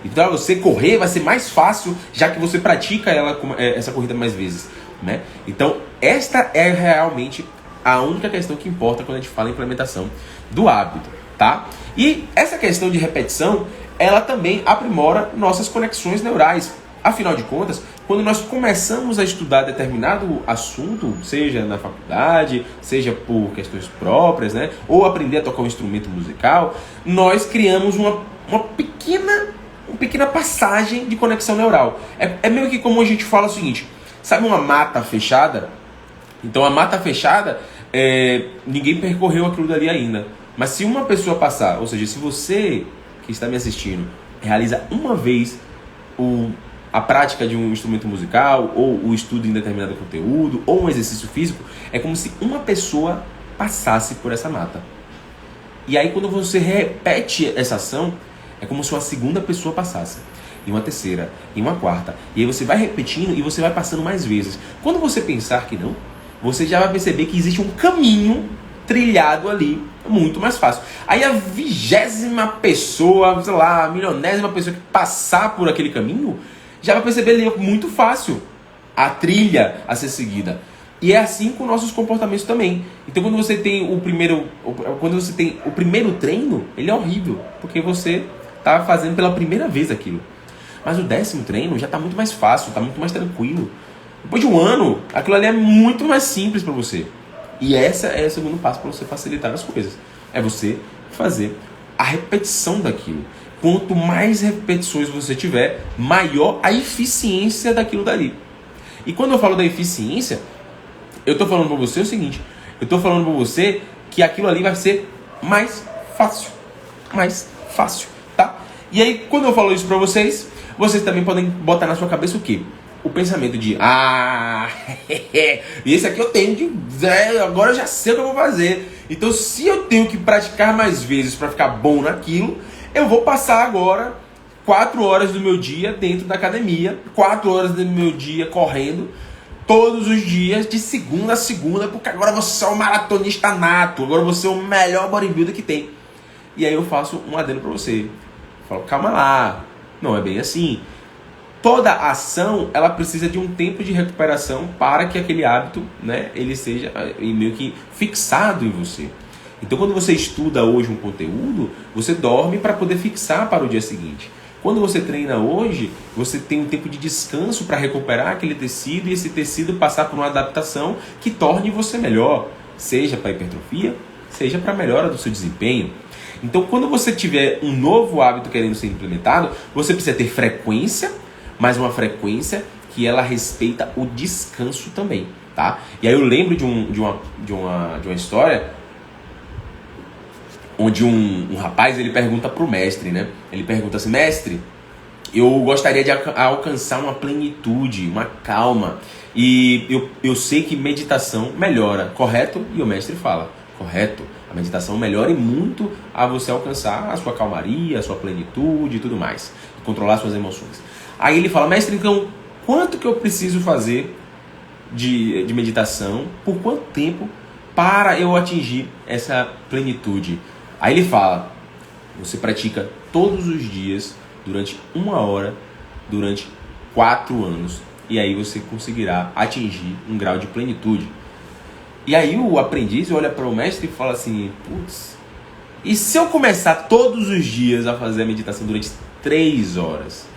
Speaker 1: Então, você correr vai ser mais fácil, já que você pratica essa corrida mais vezes, né? Então, esta é realmente a única questão que importa quando a gente fala em implementação do hábito, tá? E essa questão de repetição, ela também aprimora nossas conexões neurais. Afinal de contas, quando nós começamos a estudar determinado assunto, seja na faculdade, seja por questões próprias, né, ou aprender a tocar um instrumento musical, nós criamos uma pequena passagem de conexão neural. É meio que como a gente fala o seguinte, sabe uma mata fechada? Então a mata fechada, ninguém percorreu aquilo dali ainda. Mas se uma pessoa passar, ou seja, se você que está me assistindo realiza uma vez a prática de um instrumento musical, ou o estudo em determinado conteúdo, ou um exercício físico, é como se uma pessoa passasse por essa mata. E aí quando você repete essa ação, é como se uma segunda pessoa passasse, e uma terceira, e uma quarta. E aí você vai repetindo e você vai passando mais vezes. Quando você pensar que não, você já vai perceber que existe um caminho trilhado ali, muito mais fácil. Aí a 20ª pessoa, sei lá, a 1.000ª pessoa que passar por aquele caminho, já vai perceber ali muito fácil a trilha a ser seguida. E é assim com nossos comportamentos também. Então quando você tem o primeiro treino, ele é horrível, porque você está fazendo pela primeira vez aquilo. Mas o 10º treino já está muito mais fácil, está muito mais tranquilo. Depois de um ano, aquilo ali é muito mais simples para você. E esse é o segundo passo para você facilitar as coisas. É você fazer a repetição daquilo. Quanto mais repetições você tiver, maior a eficiência daquilo dali. E quando eu falo da eficiência, eu estou falando para você o seguinte. Eu estou falando para você que aquilo ali vai ser mais fácil. Mais fácil, tá? E aí, quando eu falo isso para vocês também podem botar na sua cabeça o quê? O pensamento de, e esse aqui eu tenho agora eu já sei o que eu vou fazer. Então, se eu tenho que praticar mais vezes para ficar bom naquilo, eu vou passar agora 4 horas do meu dia dentro da academia, 4 horas do meu dia correndo, todos os dias, de segunda a segunda, porque agora você é um maratonista nato, agora você é o melhor bodybuilder que tem. E aí eu faço um adendo para você. Eu falo, calma lá, não é bem assim. Toda ação, ela precisa de um tempo de recuperação para que aquele hábito, né, ele seja meio que fixado em você. Então, quando você estuda hoje um conteúdo, você dorme para poder fixar para o dia seguinte. Quando você treina hoje, você tem um tempo de descanso para recuperar aquele tecido e esse tecido passar por uma adaptação que torne você melhor, seja para hipertrofia, seja para melhora do seu desempenho. Então, quando você tiver um novo hábito querendo ser implementado, você precisa ter frequência, mas uma frequência que ela respeita o descanso também, tá? E aí eu lembro de uma história onde um rapaz, ele pergunta pro mestre, né? Ele pergunta assim, mestre, eu gostaria de alcançar uma plenitude, uma calma, e eu sei que meditação melhora, correto? E o mestre fala, correto, a meditação melhora e muito a você alcançar a sua calmaria, a sua plenitude e tudo mais, controlar suas emoções. Aí ele fala, mestre, então, quanto que eu preciso fazer de meditação, por quanto tempo, para eu atingir essa plenitude? Aí ele fala, você pratica todos os dias, durante 1 hora, durante 4 anos, e aí você conseguirá atingir um grau de plenitude. E aí o aprendiz olha para o mestre e fala assim, putz, e se eu começar todos os dias a fazer a meditação durante 3 horas?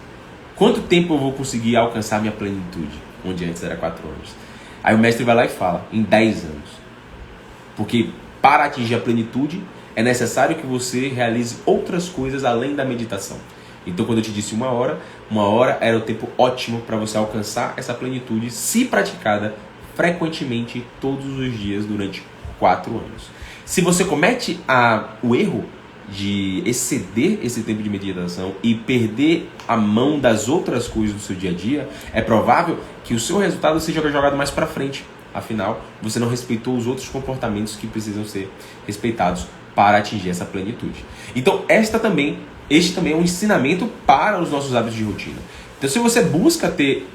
Speaker 1: Quanto tempo eu vou conseguir alcançar minha plenitude? Onde antes era 4 anos. Aí o mestre vai lá e fala, em 10 anos. Porque para atingir a plenitude, é necessário que você realize outras coisas além da meditação. Então, quando eu te disse 1 hora, 1 hora era o tempo ótimo para você alcançar essa plenitude, se praticada frequentemente todos os dias durante 4 anos. Se você comete o erro de exceder esse tempo de meditação e perder a mão das outras coisas do seu dia a dia, é provável que o seu resultado seja jogado mais para frente. Afinal, você não respeitou os outros comportamentos que precisam ser respeitados para atingir essa plenitude. Então, esta também este também é um ensinamento para os nossos hábitos de rotina. Então, se você busca ter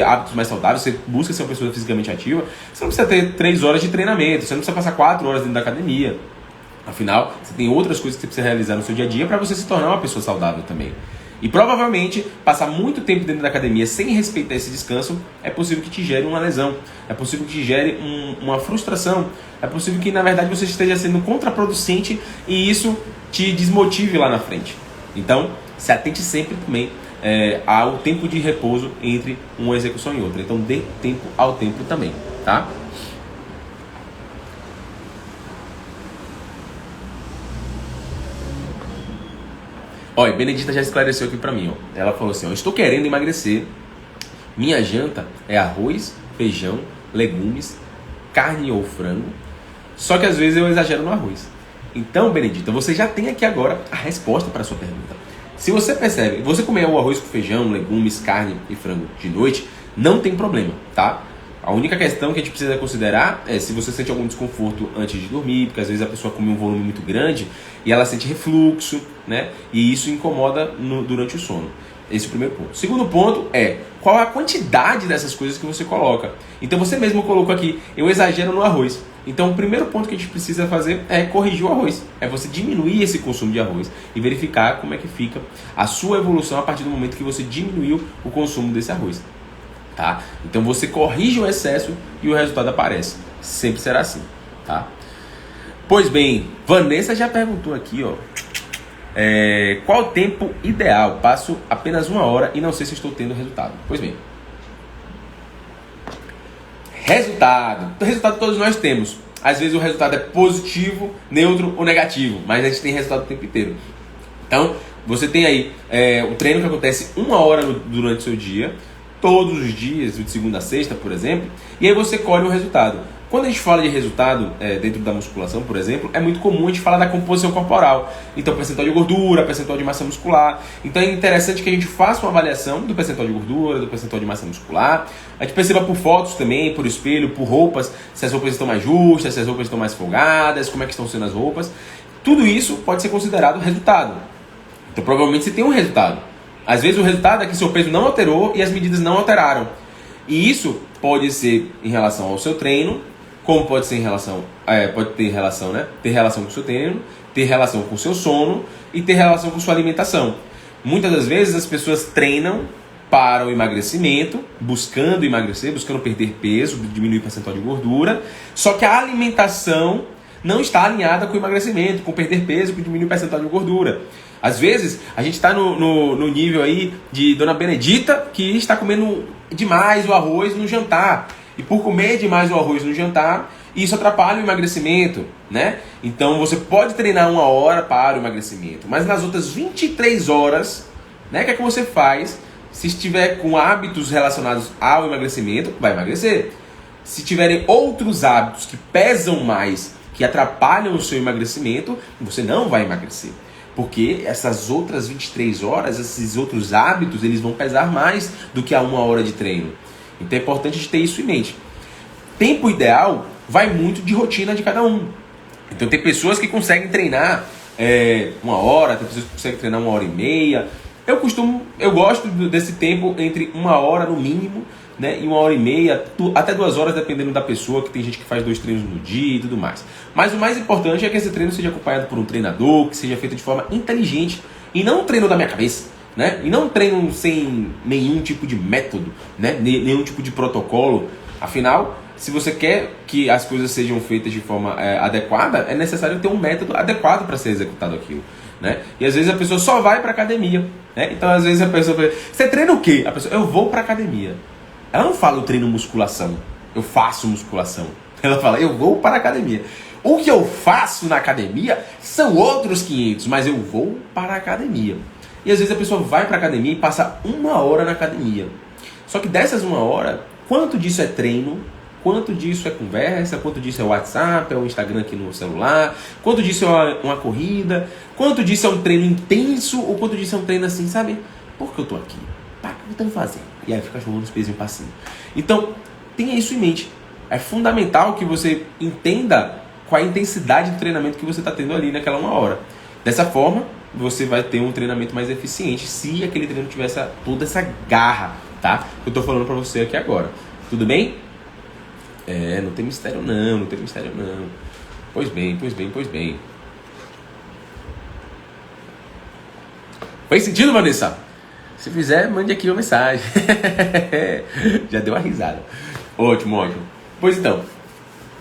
Speaker 1: hábitos mais saudáveis, você busca ser uma pessoa fisicamente ativa, você não precisa ter 3 horas de treinamento, você não precisa passar 4 horas dentro da academia. Afinal, você tem outras coisas que você precisa realizar no seu dia a dia para você se tornar uma pessoa saudável também. E provavelmente, passar muito tempo dentro da academia sem respeitar esse descanso, é possível que te gere uma lesão, é possível que te gere uma frustração, é possível que, na verdade, você esteja sendo contraproducente e isso te desmotive lá na frente. Então, se atente sempre também ao tempo de repouso entre uma execução e outra. Então, dê tempo ao tempo também, tá? Olha, Benedita já esclareceu aqui pra mim, ó. Ela falou assim, ó, estou querendo emagrecer, minha janta é arroz, feijão, legumes, carne ou frango, só que às vezes eu exagero no arroz. Então, Benedita, você já tem aqui agora a resposta para a sua pergunta. Se você percebe, você comer o arroz com feijão, legumes, carne e frango de noite, não tem problema, tá? A única questão que a gente precisa considerar é se você sente algum desconforto antes de dormir, porque às vezes a pessoa come um volume muito grande e ela sente refluxo, né? E isso incomoda durante o sono. Esse é o primeiro ponto. O segundo ponto é qual a quantidade dessas coisas que você coloca. Então você mesmo colocou aqui, eu exagero no arroz. Então o primeiro ponto que a gente precisa fazer é corrigir o arroz. É você diminuir esse consumo de arroz e verificar como é que fica a sua evolução a partir do momento que você diminuiu o consumo desse arroz. Tá? Então você corrige o excesso e o resultado aparece. Sempre será assim, tá? Pois bem, Vanessa já perguntou aqui, ó. Qual o tempo ideal? Passo apenas 1 hora e não sei se estou tendo resultado. Pois bem. Resultado. Resultado todos nós temos. Às vezes o resultado é positivo, neutro ou negativo, mas a gente tem resultado o tempo inteiro. Então, você tem aí um treino que acontece 1 hora durante o seu dia, todos os dias, de segunda a sexta, por exemplo, e aí você colhe o resultado. Quando a gente fala de resultado dentro da musculação, por exemplo, é muito comum a gente falar da composição corporal. Então, percentual de gordura, percentual de massa muscular. Então, é interessante que a gente faça uma avaliação do percentual de gordura, do percentual de massa muscular. A gente perceba por fotos também, por espelho, por roupas, se as roupas estão mais justas, se as roupas estão mais folgadas, como é que estão sendo as roupas. Tudo isso pode ser considerado resultado. Então, provavelmente você tem um resultado. Às vezes o resultado é que seu peso não alterou e as medidas não alteraram. E isso pode ser em relação ao seu treino, como pode ser em relação, pode ter relação, né? Ter relação com o seu treino, ter relação com o seu sono e ter relação com sua alimentação. Muitas das vezes as pessoas treinam para o emagrecimento, buscando emagrecer, buscando perder peso, diminuir o percentual de gordura, só que a alimentação não está alinhada com o emagrecimento, com perder peso, com diminuir o percentual de gordura. Às vezes, a gente está no nível aí de Dona Benedita, que está comendo demais o arroz no jantar. E por comer demais o arroz no jantar, isso atrapalha o emagrecimento, né? Então, você pode treinar 1 hora para o emagrecimento, mas nas outras 23 horas, né, o que é que você faz? Se estiver com hábitos relacionados ao emagrecimento, vai emagrecer. Se tiverem outros hábitos que pesam mais, que atrapalham o seu emagrecimento, você não vai emagrecer. Porque essas outras 23 horas, esses outros hábitos, eles vão pesar mais do que a 1 hora de treino. Então é importante a gente ter isso em mente. Tempo ideal vai muito de rotina de cada um. Então tem pessoas que conseguem treinar 1 hora, tem pessoas que conseguem treinar 1h30. Eu gosto desse tempo entre 1 hora no mínimo, né, e 1h30, até 2 horas, dependendo da pessoa, que tem gente que faz 2 treinos no dia e tudo mais. Mas o mais importante é que esse treino seja acompanhado por um treinador, que seja feito de forma inteligente, e não um treino da minha cabeça, né? E não um treino sem nenhum tipo de método, né? Nenhum tipo de protocolo. Afinal, se você quer que as coisas sejam feitas de forma adequada, é necessário ter um método adequado para ser executado aquilo, né? E às vezes a pessoa só vai para academia, né? Então às vezes a pessoa fala, você treina o quê? A pessoa, eu vou para academia. Ela não fala, eu treino musculação, eu faço musculação. Ela fala, eu vou para a academia. O que eu faço na academia são outros 500, mas eu vou para a academia. E às vezes a pessoa vai para a academia e passa 1 hora na academia. Só que dessas 1 hora, quanto disso é treino, quanto disso é conversa, quanto disso é WhatsApp, é o Instagram aqui no celular, quanto disso é uma corrida, quanto disso é um treino intenso, ou quanto disso é um treino assim, sabe? Por que eu tô aqui? Tá, o que eu tenho que fazer? E aí fica jogando os pesos para cima. Então, tenha isso em mente. É fundamental que você entenda qual a intensidade do treinamento que você está tendo ali naquela 1 hora. Dessa forma, você vai ter um treinamento mais eficiente se aquele treino tiver toda essa garra, tá? Eu tô falando pra você aqui agora. Tudo bem? Não tem mistério não tem mistério não. Pois bem. Faz sentido, Vanessa? Se fizer, mande aqui uma mensagem. Já deu uma risada. Ótimo. Pois então,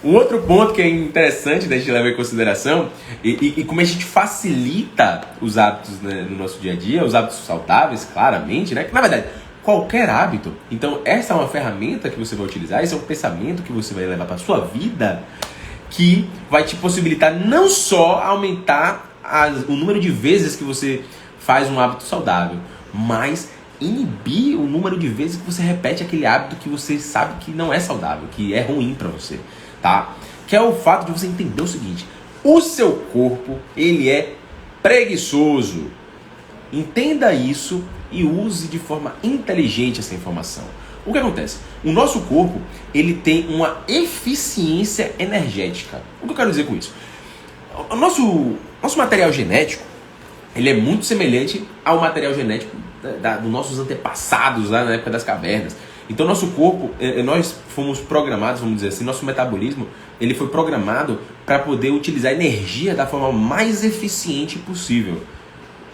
Speaker 1: um outro ponto que é interessante da gente levar em consideração e como a gente facilita os hábitos, né, no nosso dia a dia, os hábitos saudáveis, claramente, né? Na verdade, qualquer hábito. Então, essa é uma ferramenta que você vai utilizar, esse é um pensamento que você vai levar para a sua vida, que vai te possibilitar não só aumentar o número de vezes que você faz um hábito saudável, mas inibir o número de vezes que você repete aquele hábito que você sabe que não é saudável, que é ruim para você, tá? Que é o fato de você entender o seguinte: o seu corpo, ele é preguiçoso. Entenda isso e use de forma inteligente essa informação. O que acontece? O nosso corpo, ele tem uma eficiência energética. O que eu quero dizer com isso? O nosso material genético, ele é muito semelhante ao material genético dos nossos antepassados lá na época das cavernas. Então nosso corpo, nós fomos programados, vamos dizer assim, nosso metabolismo, ele foi programado para poder utilizar a energia da forma mais eficiente possível.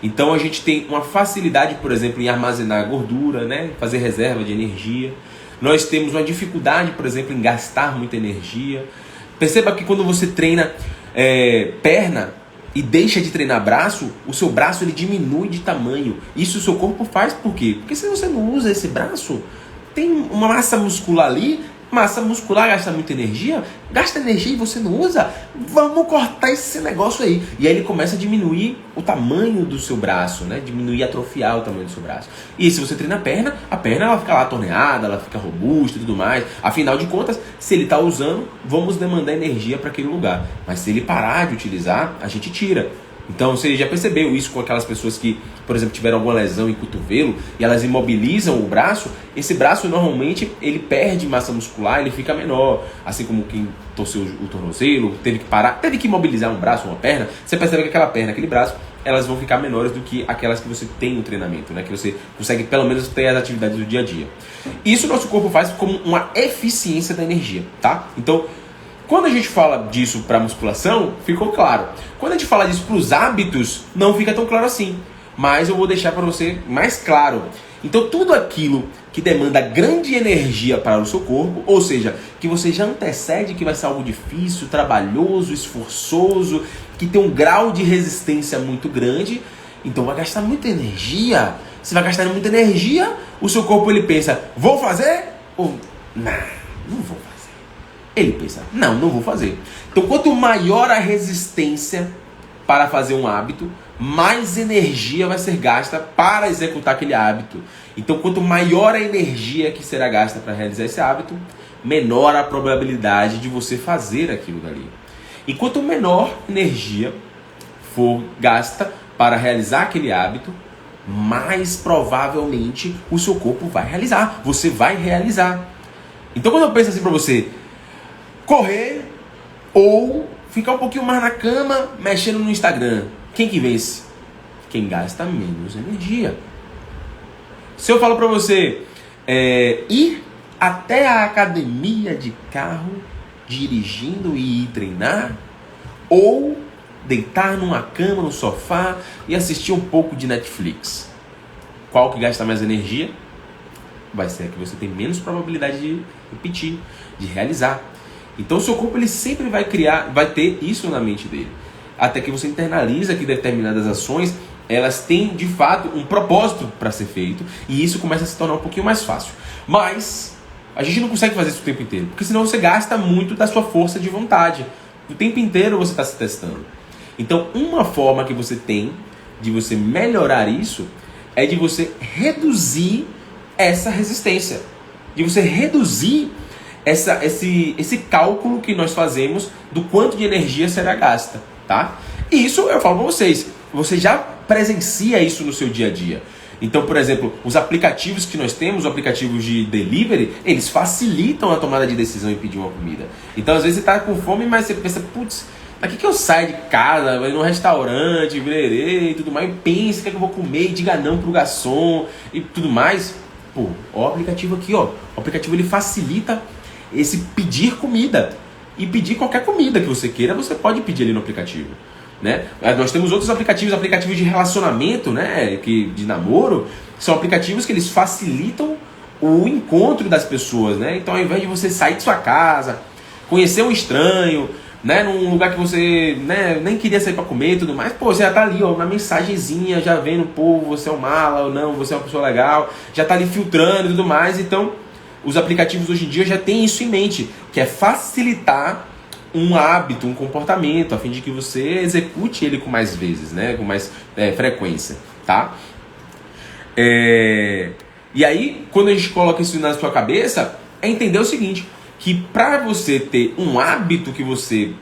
Speaker 1: Então a gente tem uma facilidade, por exemplo, em armazenar gordura, né? Fazer reserva de energia. Nós temos uma dificuldade, por exemplo, em gastar muita energia. Perceba que quando você treina perna e deixa de treinar braço, o seu braço ele diminui de tamanho. Isso o seu corpo faz por quê? Porque se você não usa esse braço, tem uma massa muscular ali, massa muscular gasta muita energia, gasta energia e você não usa, vamos cortar esse negócio aí. E aí ele começa a diminuir o tamanho do seu braço, né? Diminuir, atrofiar o tamanho do seu braço. E se você treina a perna ela fica lá torneada, ela fica robusta e tudo mais. Afinal de contas, se ele está usando, vamos demandar energia para aquele lugar. Mas se ele parar de utilizar, a gente tira. Então você já percebeu isso com aquelas pessoas que, por exemplo, tiveram alguma lesão em cotovelo e elas imobilizam o braço. Esse braço normalmente ele perde massa muscular, ele fica menor. Assim como quem torceu o tornozelo, teve que parar, teve que imobilizar um braço, uma perna. Você percebe que aquela perna, aquele braço, elas vão ficar menores do que aquelas que você tem no treinamento, né? Que você consegue pelo menos ter as atividades do dia a dia. Isso o nosso corpo faz como uma eficiência da energia, tá? Então, quando a gente fala disso para musculação, ficou claro. Quando a gente fala disso para os hábitos, não fica tão claro assim. Mas eu vou deixar para você mais claro. Então, tudo aquilo que demanda grande energia para o seu corpo, ou seja, que você já antecede que vai ser algo difícil, trabalhoso, esforçoso, que tem um grau de resistência muito grande, então vai gastar muita energia. Se vai gastar muita energia, o seu corpo ele pensa, vou fazer? Ou, não vou fazer. Ele pensa, não vou fazer. Então, quanto maior a resistência para fazer um hábito, mais energia vai ser gasta para executar aquele hábito. Então, quanto maior a energia que será gasta para realizar esse hábito, menor a probabilidade de você fazer aquilo dali. E quanto menor energia for gasta para realizar aquele hábito, mais provavelmente o seu corpo vai realizar. Você vai realizar. Então, quando eu penso assim para você, correr ou ficar um pouquinho mais na cama, mexendo no Instagram. Quem que vence? Quem gasta menos energia. Se eu falo pra você ir até a academia de carro, dirigindo e ir treinar, ou deitar numa cama, no sofá e assistir um pouco de Netflix. Qual que gasta mais energia? Vai ser a que você tem menos probabilidade de repetir, de realizar. Então o seu corpo ele sempre vai ter isso na mente dele. Até que você internaliza que determinadas ações, elas têm de fato um propósito para ser feito. E isso começa a se tornar um pouquinho mais fácil. Mas a gente não consegue fazer isso o tempo inteiro. Porque senão você gasta muito da sua força de vontade. O tempo inteiro você está se testando. Então uma forma que você tem de você melhorar isso é de você reduzir essa resistência. De você reduzir esse cálculo que nós fazemos do quanto de energia será gasta, tá? E isso eu falo para vocês, você já presencia isso no seu dia a dia. Então, por exemplo, os aplicativos que nós temos, os aplicativos de delivery, eles facilitam a tomada de decisão em pedir uma comida. Então, às vezes você está com fome, mas você pensa, putz, Pra que eu saio de casa, vou ir num restaurante, vererê e tudo mais, e pense que é que eu vou comer e diga não pro garçom e tudo mais? Pô, ó o aplicativo aqui, ó. O aplicativo ele facilita esse pedir comida. E pedir qualquer comida que você queira, você pode pedir ali no aplicativo, né? Nós temos outros aplicativos de relacionamento, né? De namoro, são aplicativos que eles facilitam o encontro das pessoas, né? Então, ao invés de você sair de sua casa, conhecer um estranho, né, num lugar que você, né, nem queria sair para comer e tudo mais, pô, você já tá ali, ó, na mensagenzinha, já vendo, pô, você é um mala ou não, você é uma pessoa legal, já tá ali filtrando e tudo mais. Então, os aplicativos hoje em dia já têm isso em mente, que é facilitar um hábito, um comportamento, a fim de que você execute ele com mais vezes, né, com mais frequência, tá? E aí, quando a gente coloca isso na sua cabeça, é entender o seguinte, que para você ter um hábito que você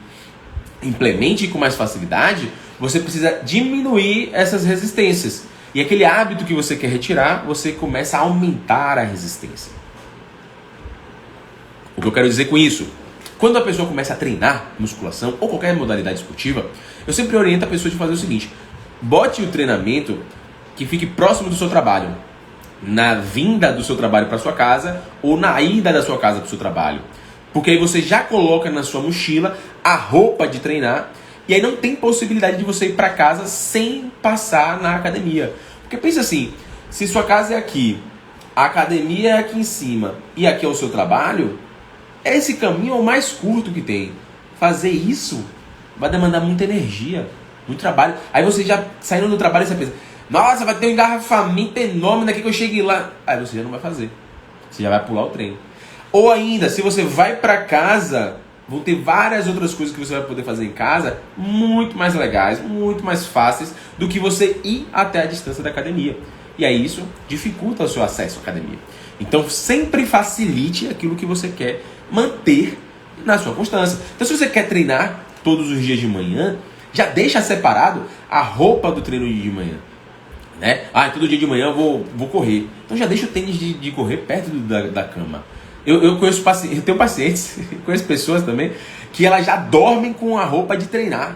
Speaker 1: implemente com mais facilidade, você precisa diminuir essas resistências. E aquele hábito que você quer retirar, você começa a aumentar a resistência. O que eu quero dizer com isso? Quando a pessoa começa a treinar musculação ou qualquer modalidade esportiva, eu sempre oriento a pessoa de fazer o seguinte: bote o treinamento que fique próximo do seu trabalho, na vinda do seu trabalho para sua casa ou na ida da sua casa para o seu trabalho. Porque aí você já coloca na sua mochila a roupa de treinar e aí não tem possibilidade de você ir para casa sem passar na academia. Porque pensa assim, se sua casa é aqui, a academia é aqui em cima e aqui é o seu trabalho, esse caminho é o mais curto que tem. Fazer isso vai demandar muita energia, muito trabalho. Aí você já saindo do trabalho e você pensa, nossa, vai ter um engarrafamento enorme daqui que eu chegue lá. Aí você já não vai fazer. Você já vai pular o trem. Ou ainda, se você vai para casa, vão ter várias outras coisas que você vai poder fazer em casa, muito mais legais, muito mais fáceis do que você ir até a distância da academia. E aí isso dificulta o seu acesso à academia. Então sempre facilite aquilo que você quer manter na sua constância. Então se você quer treinar todos os dias de manhã, já deixa separado a roupa do treino de manhã. Né? Todo dia de manhã eu vou correr. Então já deixa o tênis de correr perto da cama. Eu conheço pacientes, eu tenho pacientes, conheço pessoas também, que elas já dormem com a roupa de treinar.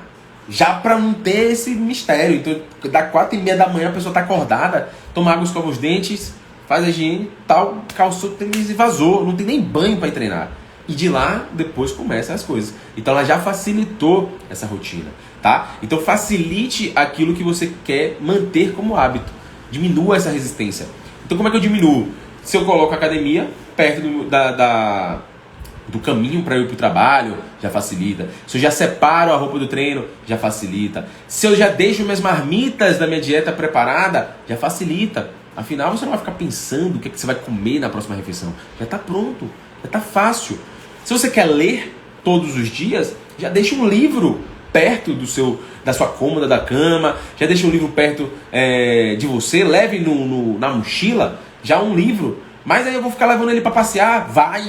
Speaker 1: Já para não ter esse mistério. Então, da 4h30 da manhã a pessoa está acordada, toma água, escova os dentes, faz a higiene, tal, calçou o tênis e vazou. Não tem nem banho para ir treinar. E de lá, depois começam as coisas. Então ela já facilitou essa rotina, tá? Então facilite aquilo que você quer manter como hábito. Diminua essa resistência. Então como é que eu diminuo? Se eu coloco a academia perto do caminho para ir para o trabalho, já facilita. Se eu já separo a roupa do treino, já facilita. Se eu já deixo minhas marmitas da minha dieta preparada, já facilita. Afinal, você não vai ficar pensando o que você vai comer na próxima refeição. Já está pronto, já está fácil. Se você quer ler todos os dias, já deixa um livro perto da sua cômoda da cama, já deixa um livro perto de você, leve na mochila já um livro. Mas aí eu vou ficar levando ele para passear? Vai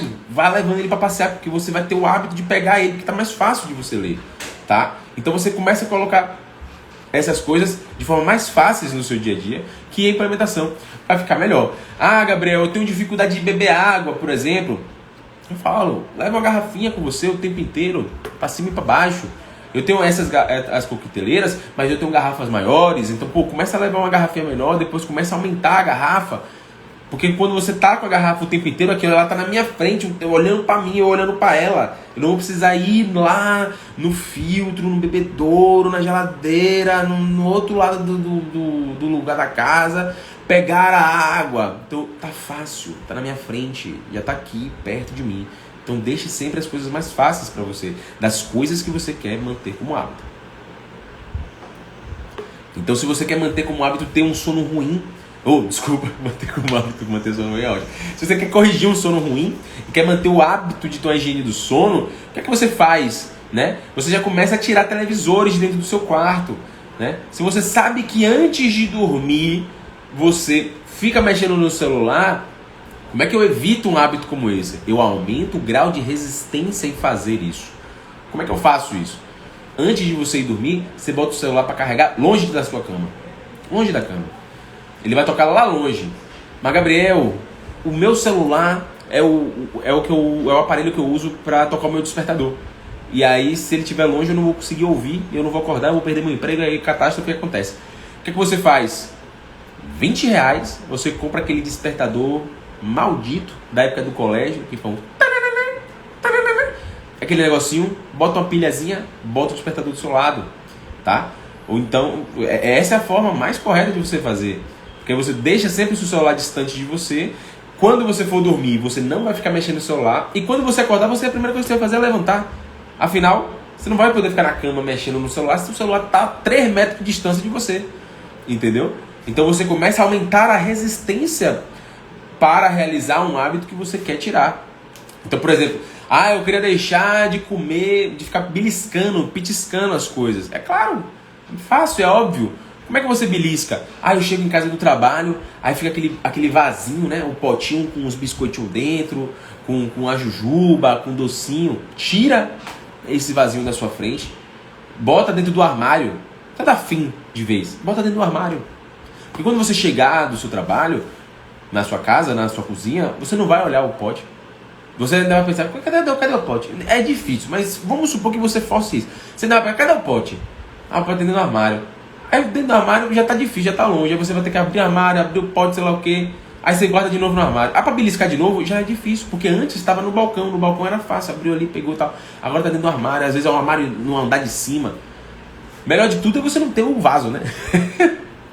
Speaker 1: levando ele para passear, porque você vai ter o hábito de pegar ele, que está mais fácil de você ler, tá? Então você começa a colocar essas coisas de forma mais fáceis no seu dia a dia, que a implementação vai ficar melhor. Gabriel, eu tenho dificuldade de beber água, por exemplo. Eu falo, leva uma garrafinha com você o tempo inteiro, para cima e para baixo. Eu tenho as coqueteleiras, mas eu tenho garrafas maiores, então começa a levar uma garrafinha menor, depois começa a aumentar a garrafa. Porque quando você tá com a garrafa o tempo inteiro, aquilo ela tá na minha frente, olhando para mim, eu olhando para ela. Eu não vou precisar ir lá no filtro, no bebedouro, na geladeira, no outro lado do lugar da casa, pegar a água. Então tá fácil, tá na minha frente, já tá aqui, perto de mim. Então deixe sempre as coisas mais fáceis para você, das coisas que você quer manter como hábito. Então se você quer manter como hábito ter um sono ruim, manter como hábito, manter sono ruim é ótimo. Se você quer corrigir um sono ruim e quer manter o hábito de ter uma higiene do sono, o que é que você faz? Né? Você já começa a tirar televisores de dentro do seu quarto. Né? Se você sabe que antes de dormir você fica mexendo no celular, como é que eu evito um hábito como esse? Eu aumento o grau de resistência em fazer isso. Como é que eu faço isso? Antes de você ir dormir, você bota o celular para carregar longe da sua cama. Longe da cama. Ele vai tocar lá longe. Mas, Gabriel, o meu celular é o aparelho que eu uso para tocar o meu despertador. e aí se ele estiver longe eu não vou conseguir ouvir, eu não vou acordar, eu vou perder meu emprego, aí catástrofe, o que acontece? O que você faz? R$20, você compra aquele despertador maldito da época do colégio, que foi aquele negocinho, bota uma pilhazinha, bota o despertador do seu lado, tá? Ou então, essa é a forma mais correta de você fazer, porque você deixa sempre o seu celular distante de você. Quando você for dormir, você não vai ficar mexendo no celular, e quando você acordar, a primeira coisa que você vai fazer é levantar. Afinal, você não vai poder ficar na cama mexendo no celular se o celular está a 3 metros de distância de você, entendeu? Então você começa a aumentar a resistência para realizar um hábito que você quer tirar. Então, por exemplo, eu queria deixar de comer, de ficar beliscando, pitiscando as coisas. É claro, é fácil, é óbvio. Como é que você belisca? Eu chego em casa do trabalho, aí fica aquele vasinho, né? O potinho com os biscoitinhos dentro, com a jujuba, com docinho. Tira esse vasinho da sua frente, bota dentro do armário. Tá da fim de vez, bota dentro do armário. Porque quando você chegar do seu trabalho, na sua casa, na sua cozinha, você não vai olhar o pote. Você ainda vai pensar, cadê o pote? É difícil, mas vamos supor que você force isso. Você ainda vai pensar, cadê o pote? O pote dentro do armário. Aí dentro do armário já tá difícil, já tá longe. Aí você vai ter que abrir o armário, abrir o pote, sei lá o quê. Aí você guarda de novo no armário. Pra beliscar de novo já é difícil, porque antes estava no balcão era fácil, abriu ali, pegou e tal. Agora tá dentro do armário, às vezes é um armário no andar de cima. Melhor de tudo é você não ter o vaso, né?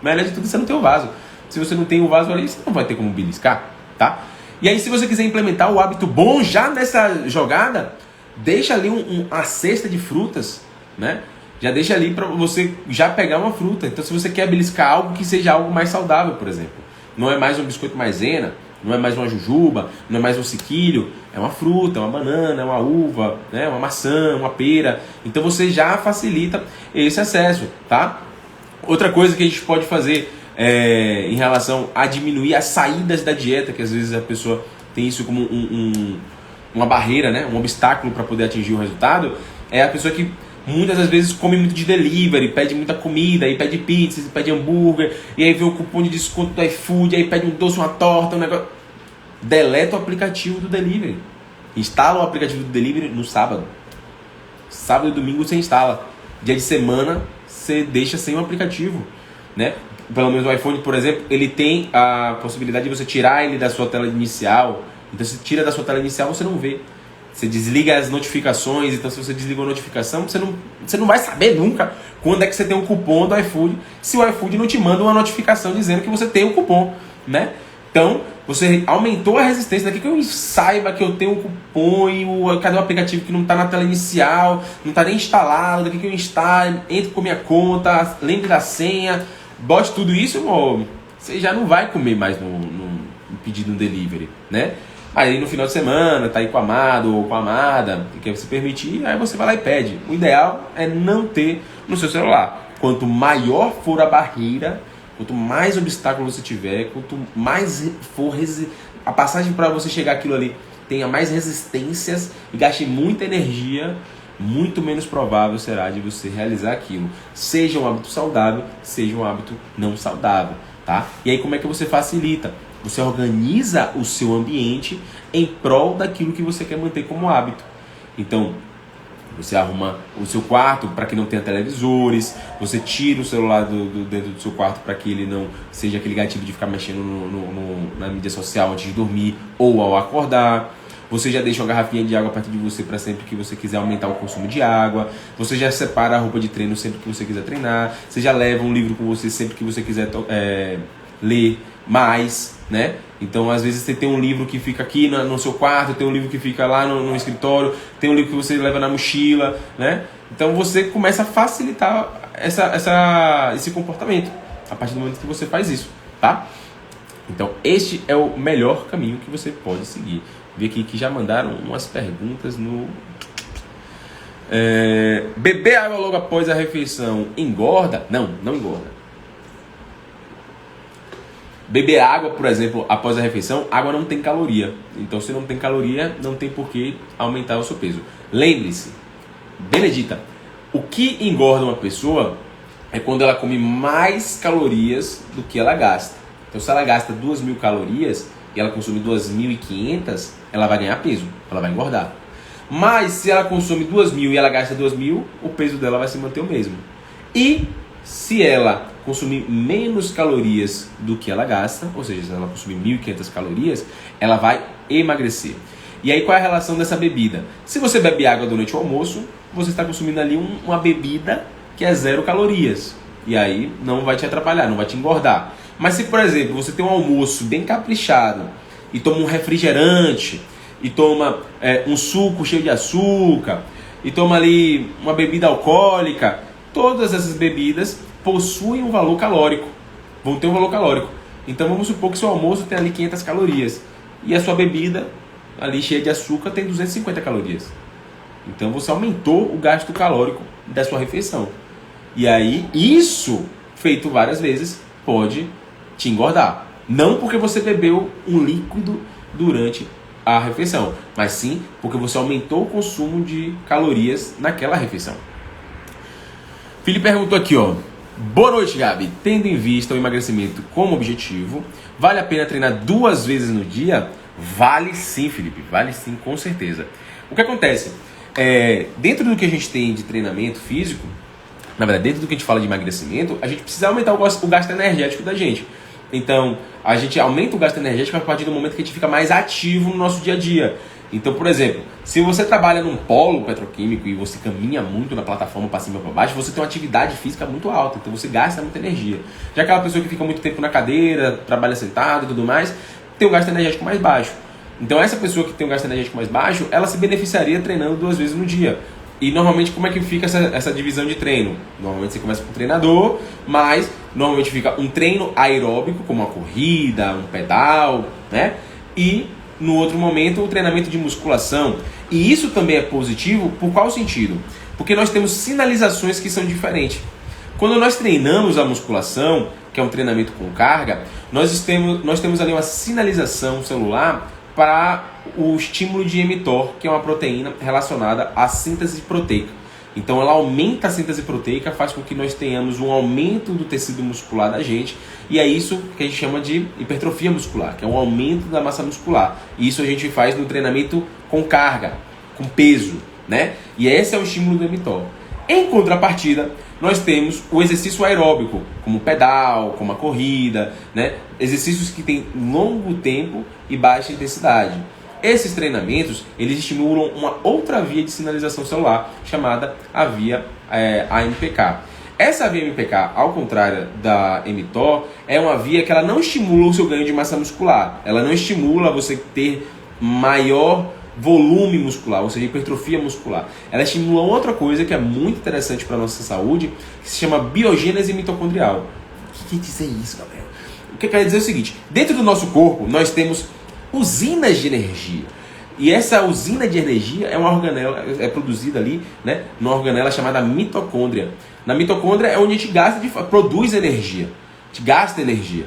Speaker 1: Melhor de tudo é você não ter o vaso. Se você não tem o vaso ali, você não vai ter como beliscar, tá? E aí, se você quiser implementar o hábito bom já nessa jogada, deixa ali uma cesta de frutas, né? Já deixa ali para você já pegar uma fruta. Então, se você quer beliscar algo que seja algo mais saudável, por exemplo, não é mais um biscoito maisena, não é mais uma jujuba, não é mais um sequilho, é uma fruta, é uma banana, é uma uva, né? Uma maçã, uma pera. Então, você já facilita esse acesso, tá? Outra coisa que a gente pode fazer em relação a diminuir as saídas da dieta, que às vezes a pessoa tem isso como uma barreira, né? Um obstáculo para poder atingir o resultado, é a pessoa que muitas das vezes come muito de delivery, pede muita comida, aí pede pizza, pede hambúrguer, e aí vê o cupom de desconto do iFood, aí pede um doce, uma torta, um negócio. Deleta o aplicativo do delivery. Instala o aplicativo do delivery no sábado. Sábado e domingo você instala. Dia de semana você deixa sem o aplicativo, né? Pelo menos o iPhone, por exemplo, ele tem a possibilidade de você tirar ele da sua tela inicial. Então, se tira da sua tela inicial, você não vê. Você desliga as notificações. Então, se você desliga a notificação, você não vai saber nunca quando é que você tem um cupom do iFood, se o iFood não te manda uma notificação dizendo que você tem o cupom, né? Então, você aumentou a resistência. Daqui que eu saiba que eu tenho um cupom e cadê o aplicativo que não está na tela inicial, não está nem instalado, daqui que eu instalo, entro com a minha conta, lembre da senha, bote tudo isso, você já não vai comer mais no pedido no delivery, né? Aí no final de semana, tá aí com o amado ou com a amada, e quer se permitir, aí você vai lá e pede. O ideal é não ter no seu celular. Quanto maior for a barreira, quanto mais obstáculo você tiver, quanto mais for a passagem para você chegar aquilo ali tenha mais resistências e gaste muita energia, muito menos provável será de você realizar aquilo. Seja um hábito saudável, seja um hábito não saudável, tá? E aí como é que você facilita? Você organiza o seu ambiente em prol daquilo que você quer manter como hábito. Então, você arruma o seu quarto para que não tenha televisores, você tira o celular dentro do seu quarto para que ele não seja aquele gatilho de ficar mexendo na mídia social antes de dormir ou ao acordar. Você já deixa uma garrafinha de água perto de você para sempre que você quiser aumentar o consumo de água. Você já separa a roupa de treino sempre que você quiser treinar. Você já leva um livro com você sempre que você quiser ler mais, né? Então, às vezes você tem um livro que fica aqui no seu quarto, tem um livro que fica lá no escritório, tem um livro que você leva na mochila, né? Então, você começa a facilitar esse comportamento a partir do momento que você faz isso, tá? Então, este é o melhor caminho que você pode seguir. Vi aqui que já mandaram umas perguntas no... beber água logo após a refeição engorda? Não, não engorda. Beber água, por exemplo, após a refeição, água não tem caloria. Então, se não tem caloria, não tem por que aumentar o seu peso. Lembre-se, Benedita, o que engorda uma pessoa é quando ela come mais calorias do que ela gasta. Então, se ela gasta 2.000 calorias e ela consome 2.500, ela vai ganhar peso, ela vai engordar. Mas se ela consome 2.000 e ela gasta 2.000, o peso dela vai se manter o mesmo. E se ela consumir menos calorias do que ela gasta, ou seja, se ela consumir 1.500 calorias, ela vai emagrecer. E aí qual é a relação dessa bebida? Se você bebe água durante o almoço, você está consumindo ali uma bebida que é 0 calorias. E aí não vai te atrapalhar, não vai te engordar. Mas se, por exemplo, você tem um almoço bem caprichado e toma um refrigerante, e toma um suco cheio de açúcar, e toma ali uma bebida alcoólica, todas essas bebidas possuem um valor calórico, vão ter um valor calórico. Então vamos supor que seu almoço tem ali 500 calorias e a sua bebida ali cheia de açúcar tem 250 calorias. Então você aumentou o gasto calórico da sua refeição. E aí isso, feito várias vezes, pode te engordar. Não porque você bebeu um líquido durante a refeição, mas sim porque você aumentou o consumo de calorias naquela refeição. Felipe perguntou aqui, ó. Boa noite, Gabi. Tendo em vista o emagrecimento como objetivo, vale a pena treinar 2 vezes no dia? Vale sim, Felipe. Vale sim, com certeza. O que acontece? Dentro do que a gente tem de treinamento físico, na verdade, dentro do que a gente fala de emagrecimento, a gente precisa aumentar o gasto energético da gente. Então, a gente aumenta o gasto energético a partir do momento que a gente fica mais ativo no nosso dia a dia. Então, por exemplo, se você trabalha num polo petroquímico e você caminha muito na plataforma para cima e para baixo, você tem uma atividade física muito alta, então você gasta muita energia. Já aquela pessoa que fica muito tempo na cadeira, trabalha sentado e tudo mais, tem um gasto energético mais baixo. Então, essa pessoa que tem um gasto energético mais baixo, ela se beneficiaria treinando 2 vezes no dia. E normalmente como é que fica essa divisão de treino? Normalmente você começa com um treinador, mas normalmente fica um treino aeróbico, como uma corrida, um pedal, né? E no outro momento o treinamento de musculação. E isso também é positivo por qual sentido? Porque nós temos sinalizações que são diferentes. Quando nós treinamos a musculação, que é um treinamento com carga, nós temos ali uma sinalização celular para o estímulo de mTOR, que é uma proteína relacionada à síntese proteica. Então ela aumenta a síntese proteica, faz com que nós tenhamos um aumento do tecido muscular da gente, e é isso que a gente chama de hipertrofia muscular, que é um aumento da massa muscular. E isso a gente faz no treinamento com carga, com peso, né? E esse é o estímulo do mTOR. Em contrapartida, nós temos o exercício aeróbico, como o pedal, como a corrida, né? Exercícios que têm longo tempo e baixa intensidade. Esses treinamentos, eles estimulam uma outra via de sinalização celular, chamada a via AMPK. Essa via AMPK, ao contrário da mTOR, é uma via que ela não estimula o seu ganho de massa muscular. Ela não estimula você ter maior volume muscular, ou seja, hipertrofia muscular. Ela estimula outra coisa que é muito interessante para a nossa saúde, que se chama biogênese mitocondrial. O que quer dizer isso, Gabriel? O que quer dizer é o seguinte: dentro do nosso corpo nós temos usinas de energia. E essa usina de energia é uma organela, é produzida ali, né, numa organela chamada mitocôndria. Na mitocôndria é onde a gente produz energia, a gente gasta energia.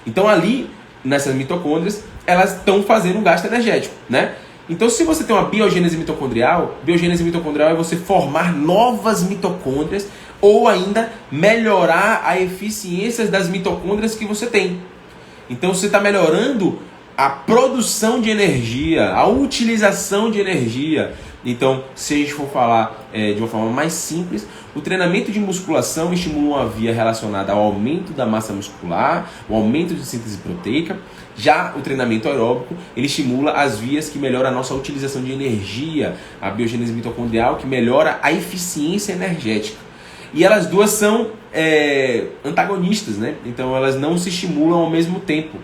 Speaker 1: Então ali, nessas mitocôndrias, elas estão fazendo um gasto energético, né? Então, se você tem uma biogênese mitocondrial é você formar novas mitocôndrias ou ainda melhorar a eficiência das mitocôndrias que você tem. Então, você está melhorando a produção de energia, a utilização de energia. Então, se a gente for falar de uma forma mais simples, o treinamento de musculação estimula uma via relacionada ao aumento da massa muscular, o aumento de síntese proteica. Já o treinamento aeróbico, ele estimula as vias que melhoram a nossa utilização de energia, a biogênese mitocondrial, que melhora a eficiência energética. E elas duas são antagonistas, né? Então elas não se estimulam ao mesmo tempo.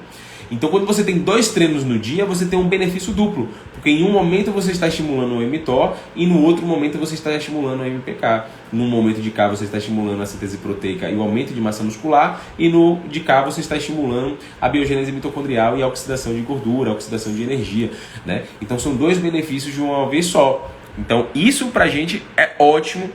Speaker 1: Então quando você tem 2 treinos no dia, você tem um benefício duplo. Porque em um momento você está estimulando o mTOR e no outro momento você está estimulando o MPK. No momento de cá você está estimulando a síntese proteica e o aumento de massa muscular. E no de cá você está estimulando a biogênese mitocondrial e a oxidação de gordura, a oxidação de energia, né? Então são 2 benefícios de uma vez só. Então isso pra gente é ótimo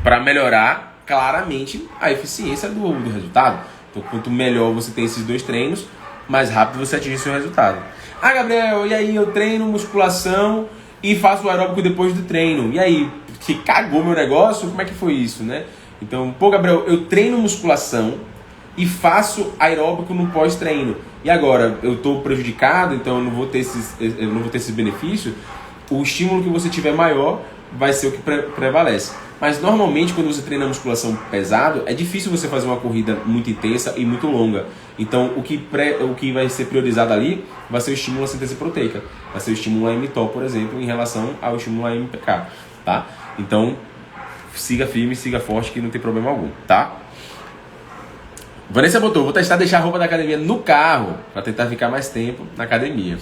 Speaker 1: para melhorar claramente a eficiência do resultado. Então quanto melhor você tem esses 2 treinos, mais rápido você atinge seu resultado. Ah, Gabriel, e aí eu treino musculação e faço o aeróbico depois do treino. E aí, que cagou meu negócio? Como é que foi isso, né? Então, pô, Gabriel, eu treino musculação e faço aeróbico no pós-treino. E agora, eu estou prejudicado, então eu não vou ter esses benefícios? o estímulo que você tiver maior vai ser o que prevalece. Mas normalmente quando você treina musculação pesado, é difícil você fazer uma corrida muito intensa e muito longa. Então o que vai ser priorizado ali vai ser o estímulo à síntese proteica. Vai ser o estímulo a mTOR, por exemplo, em relação ao estímulo a MPK, tá? Então siga firme, siga forte que não tem problema algum, tá? Vanessa botou, vou testar deixar a roupa da academia no carro para tentar ficar mais tempo na academia.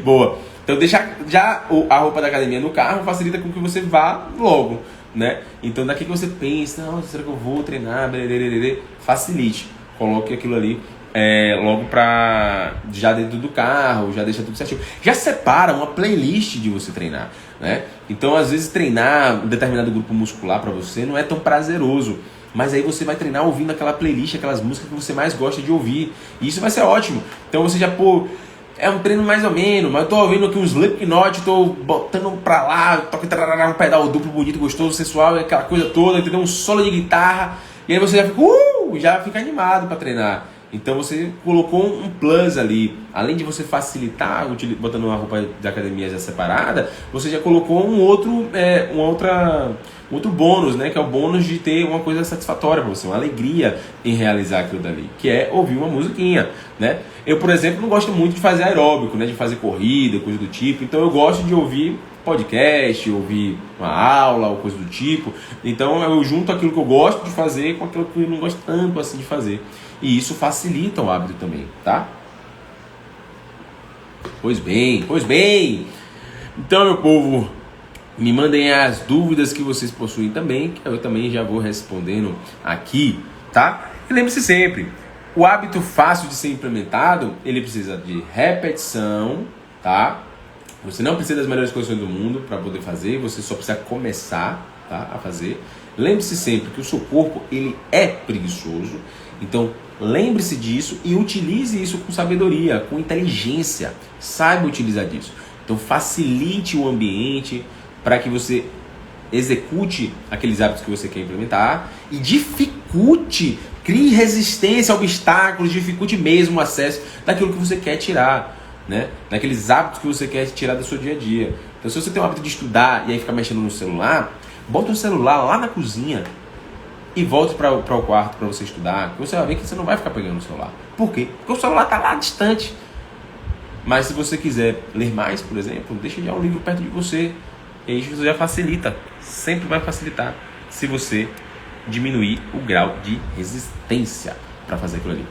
Speaker 1: Boa. Então deixar já a roupa da academia no carro facilita com que você vá logo, né? Então daqui que você pensa, não, será que eu vou treinar? Facilite. Coloque aquilo ali logo pra já dentro do carro, já deixa tudo certinho. Já separa uma playlist de você treinar, né? Então às vezes treinar um determinado grupo muscular para você não é tão prazeroso. Mas aí você vai treinar ouvindo aquela playlist, aquelas músicas que você mais gosta de ouvir. E isso vai ser ótimo. Então você já, é um treino mais ou menos, mas eu tô ouvindo aqui um Slipknot, tô botando pra lá, toque um pedal duplo, bonito, gostoso, sensual, aquela coisa toda, entendeu? Um solo de guitarra. E aí você já fica animado pra treinar. Então você colocou um plus ali. Além de você facilitar, botando uma roupa de academia já separada, você já colocou um outro bônus, né? Que é o bônus de ter uma coisa satisfatória para você, uma alegria em realizar aquilo dali, que é ouvir uma musiquinha, né? Eu, por exemplo, não gosto muito de fazer aeróbico, né? De fazer corrida, coisa do tipo. Então eu gosto de ouvir podcast, ouvir uma aula ou coisa do tipo. Então eu junto aquilo que eu gosto de fazer com aquilo que eu não gosto tanto assim de fazer. E isso facilita o hábito também, tá? Pois bem. Então, meu povo, me mandem as dúvidas que vocês possuem também, que eu também já vou respondendo aqui, tá? E lembre-se sempre, o hábito fácil de ser implementado, ele precisa de repetição, tá? Você não precisa das melhores condições do mundo para poder fazer, você só precisa começar, tá, a fazer. Lembre-se sempre que o seu corpo, ele é preguiçoso, então lembre-se disso e utilize isso com sabedoria, com inteligência. Saiba utilizar disso. Então facilite o ambiente para que você execute aqueles hábitos que você quer implementar e dificulte, crie resistência a obstáculos, dificulte mesmo o acesso daquilo que você quer tirar, né? Daqueles hábitos que você quer tirar do seu dia a dia. Então se você tem o hábito de estudar e aí fica mexendo no celular, bota o celular lá na cozinha e volte para o quarto para você estudar, que você vai ver que você não vai ficar pegando o celular. Por quê? Porque o celular está lá distante. Mas se você quiser ler mais, por exemplo, deixa já um livro perto de você. E aí isso já facilita. Sempre vai facilitar se você diminuir o grau de resistência para fazer aquilo ali.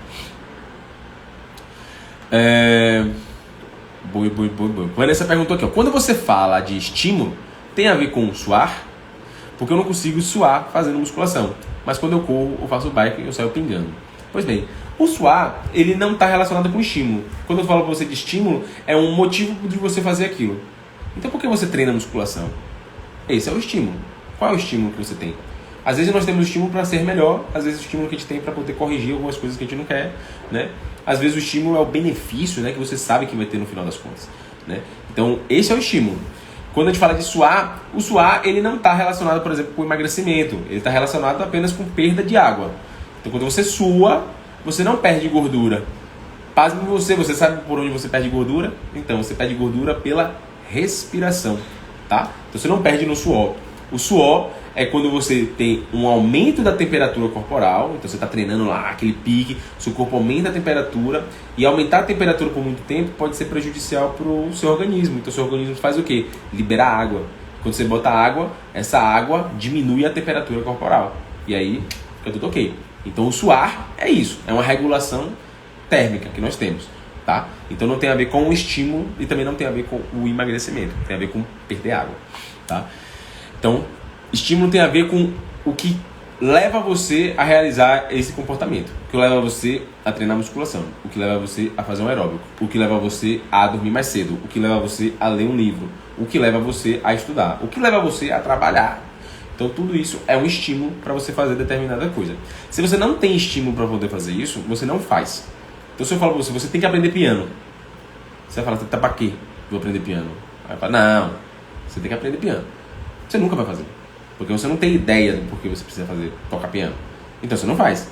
Speaker 1: Vanessa perguntou aqui, ó, quando você fala de estímulo, tem a ver com suar? Porque eu não consigo suar fazendo musculação. Mas quando eu corro ou faço bike, eu saio pingando. Pois bem, o suar, ele não está relacionado com estímulo. Quando eu falo para você de estímulo, é um motivo de você fazer aquilo. Então por que você treina musculação? Esse é o estímulo. Qual é o estímulo que você tem? Às vezes nós temos o estímulo para ser melhor, às vezes o estímulo que a gente tem para poder corrigir algumas coisas que a gente não quer, né? Às vezes o estímulo é o benefício, né, que você sabe que vai ter no final das contas, né? Então esse é o estímulo. Quando a gente fala de suar, o suar ele não está relacionado, por exemplo, com emagrecimento. Ele está relacionado apenas com perda de água. Então quando você sua, você não perde gordura. Pasme você sabe por onde você perde gordura? Então você perde gordura pela respiração, tá? Então você não perde no suor. O suor é quando você tem um aumento da temperatura corporal, então você está treinando lá, aquele pique, seu corpo aumenta a temperatura, e aumentar a temperatura por muito tempo pode ser prejudicial para o seu organismo. Então o seu organismo faz o quê? Libera água. Quando você bota água, essa água diminui a temperatura corporal, e aí fica tudo ok. Então o suar é isso, é uma regulação térmica que nós temos, tá? Então não tem a ver com o estímulo e também não tem a ver com o emagrecimento, tem a ver com perder água, tá? Então, estímulo tem a ver com o que leva você a realizar esse comportamento, o que leva você a treinar musculação, o que leva você a fazer um aeróbico, o que leva você a dormir mais cedo, o que leva você a ler um livro, o que leva você a estudar, o que leva você a trabalhar. Então tudo isso é um estímulo para você fazer determinada coisa. Se você não tem estímulo para poder fazer isso, você não faz. Então se eu falo para você, você tem que aprender piano. Você vai falar, tá para quê? Vou aprender piano. Aí eu falo, não, você tem que aprender piano. Você nunca vai fazer. Porque você não tem ideia do porquê você precisa tocar piano. Então você não faz.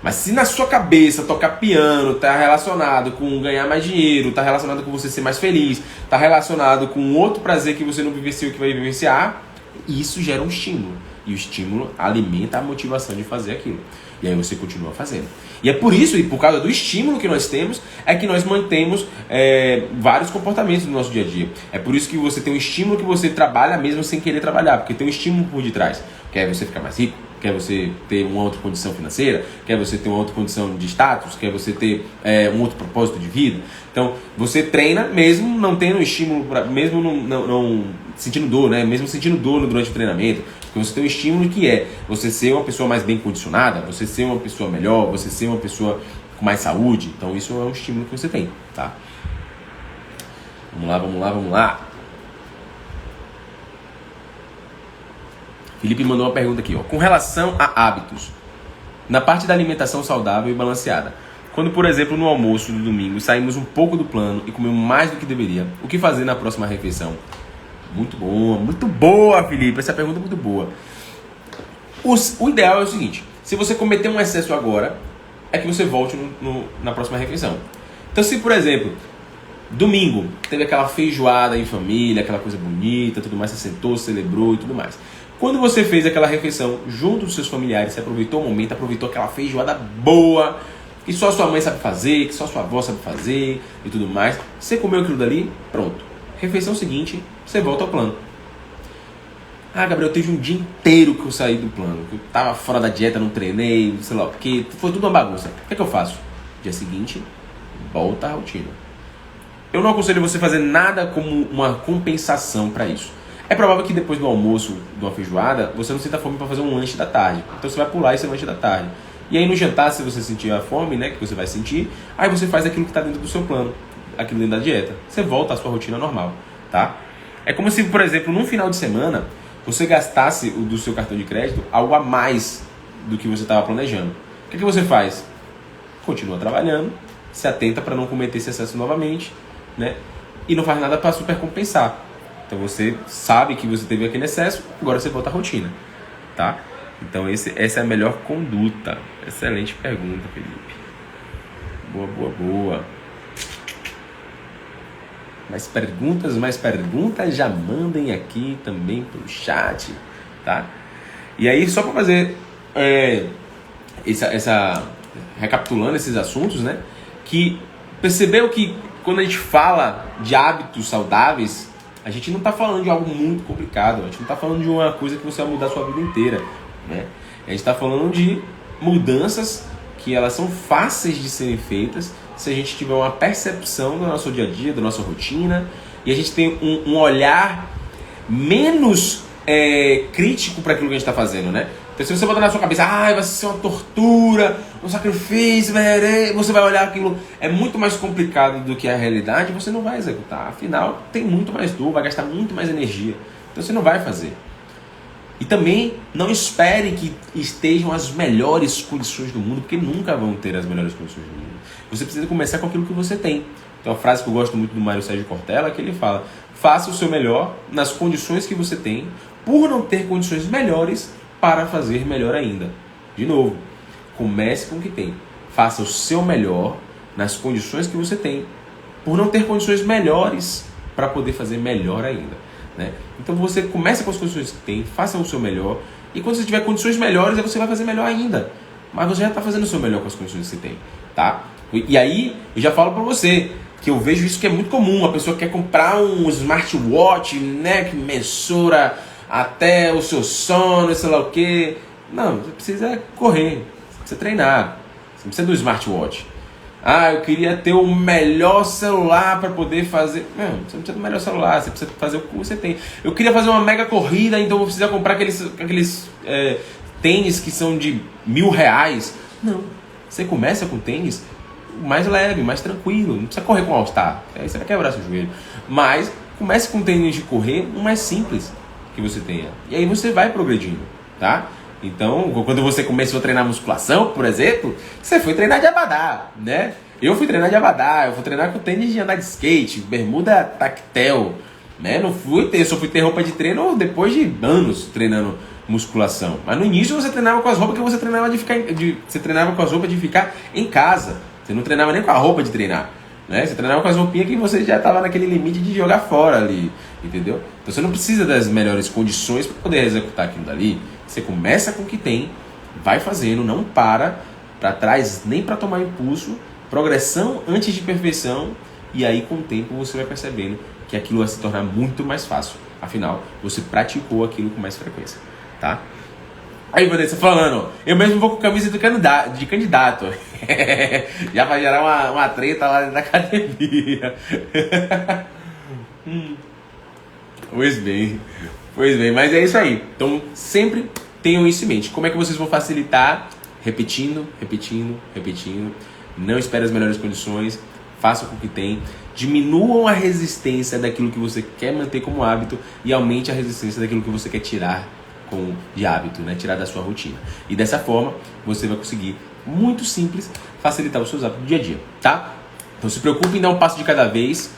Speaker 1: Mas se na sua cabeça tocar piano tá relacionado com ganhar mais dinheiro, tá relacionado com você ser mais feliz, tá relacionado com outro prazer que você não vivenciou que vai vivenciar, isso gera um estímulo. E o estímulo alimenta a motivação de fazer aquilo. E aí você continua fazendo. E é por isso, e por causa do estímulo que nós temos, é que nós mantemos vários comportamentos no nosso dia a dia. É por isso que você tem um estímulo que você trabalha mesmo sem querer trabalhar, porque tem um estímulo por detrás. Quer você ficar mais rico? Quer você ter uma outra condição financeira? Quer você ter uma outra condição de status? Quer você ter um outro propósito de vida? Então, você treina mesmo não tendo estímulo, mesmo não sentindo dor, né? Mesmo sentindo dor durante o treinamento. Porque você tem um estímulo que é você ser uma pessoa mais bem condicionada, você ser uma pessoa melhor, você ser uma pessoa com mais saúde. Então, isso é um estímulo que você tem, tá? Vamos lá. Felipe mandou uma pergunta aqui, ó. Com relação a hábitos, na parte da alimentação saudável e balanceada, quando, por exemplo, no almoço do domingo saímos um pouco do plano e comemos mais do que deveria, o que fazer na próxima refeição? Muito boa, Felipe. Essa pergunta é muito boa. O ideal é o seguinte, se você cometer um excesso agora, é que você volte na próxima refeição. Então, se, por exemplo, domingo teve aquela feijoada em família, aquela coisa bonita, tudo mais, você sentou, celebrou e tudo mais. Quando você fez aquela refeição junto dos seus familiares, você aproveitou o momento, aproveitou aquela feijoada boa, que só sua mãe sabe fazer, que só sua avó sabe fazer e tudo mais. Você comeu aquilo dali, pronto. Refeição seguinte, você volta ao plano. Ah, Gabriel, teve um dia inteiro que eu saí do plano, que eu tava fora da dieta, não treinei, sei lá o que, foi tudo uma bagunça. O que eu faço? Dia seguinte, volta à rotina. Eu não aconselho você fazer nada como uma compensação para isso. É provável que depois do almoço, de uma feijoada, você não sinta fome para fazer um lanche da tarde. Então você vai pular esse lanche da tarde. E aí no jantar, se você sentir a fome, né, que você vai sentir, aí você faz aquilo que está dentro do seu plano, aquilo dentro da dieta. Você volta à sua rotina normal, tá? É como se, por exemplo, num final de semana, você gastasse do seu cartão de crédito algo a mais do que você estava planejando. O que você faz? Continua trabalhando, se atenta para não cometer esse excesso novamente, né? E não faz nada para supercompensar. Então você sabe que você teve aquele excesso, agora você volta à rotina, tá? Então essa é a melhor conduta. Excelente pergunta, Felipe. Boa. Mais perguntas, já mandem aqui também pro chat, tá? E aí, só para fazer recapitulando esses assuntos, né? Que percebeu que quando a gente fala de hábitos saudáveis, a gente não está falando de algo muito complicado, a gente não está falando de uma coisa que você vai mudar a sua vida inteira, né? A gente está falando de mudanças que elas são fáceis de serem feitas se a gente tiver uma percepção do nosso dia a dia, da nossa rotina, e a gente tem um olhar menos crítico para aquilo que a gente está fazendo, né? Então, se você botar na sua cabeça, vai ser uma tortura, um sacrifício, você vai olhar aquilo, é muito mais complicado do que a realidade, você não vai executar. Afinal, tem muito mais dor, vai gastar muito mais energia. Então, você não vai fazer. E também não espere que estejam as melhores condições do mundo, porque nunca vão ter as melhores condições do mundo. Você precisa começar com aquilo que você tem. Tem uma frase que eu gosto muito do Mário Sérgio Cortella, que ele fala: faça o seu melhor nas condições que você tem, por não ter condições melhores para fazer melhor ainda. De novo, comece com o que tem. Faça o seu melhor nas condições que você tem, por não ter condições melhores para poder fazer melhor ainda, né? Então você começa com as condições que tem, faça o seu melhor, e quando você tiver condições melhores, aí você vai fazer melhor ainda. Mas você já está fazendo o seu melhor com as condições que você tem, tá? E aí, eu já falo para você que eu vejo isso que é muito comum. A pessoa quer comprar um smartwatch, né, que mensura até o seu sono, sei lá o quê. Não, você precisa correr, você precisa treinar, você precisa do smartwatch. Eu queria ter o melhor celular para poder fazer. Não, você não precisa do melhor celular, você precisa fazer o que você tem. Eu queria fazer uma mega corrida, então eu vou precisar comprar aqueles tênis que são de R$1.000. Não, você começa com tênis mais leve, mais tranquilo, não precisa correr com All-Star, aí você vai quebrar seu joelho. Mas comece com tênis de correr, um mais simples que você tenha. E aí você vai progredindo, tá? Então, quando você começou a treinar musculação, por exemplo, você foi treinar de abadá, né? Eu fui treinar de abadá, eu fui treinar com tênis de andar de skate, bermuda tactel, né? Eu só fui ter roupa de treino depois de anos treinando musculação. Mas no início você treinava com as roupas que você treinava você treinava com as roupas de ficar em casa. Você não treinava nem com a roupa de treinar, né? Você treinava com as roupinhas que você já estava naquele limite de jogar fora ali, entendeu? Então você não precisa das melhores condições para poder executar aquilo dali. Você começa com o que tem, vai fazendo, não para trás nem para tomar impulso, progressão antes de perfeição, e aí com o tempo você vai percebendo que aquilo vai se tornar muito mais fácil. Afinal, você praticou aquilo com mais frequência, tá? Aí, Vanessa, falando, eu mesmo vou com camisa de candidato. Já vai gerar uma treta lá dentro da academia. Pois bem, mas é isso aí. Então, sempre tenham isso em mente. Como é que vocês vão facilitar? Repetindo. Não espere as melhores condições. Façam com o que tem. Diminuam a resistência daquilo que você quer manter como hábito e aumente a resistência daquilo que você quer tirar de hábito, né? Tirar da sua rotina. E dessa forma, você vai conseguir, muito simples, facilitar os seus hábitos do dia a dia, tá? Então se preocupe em dar um passo de cada vez.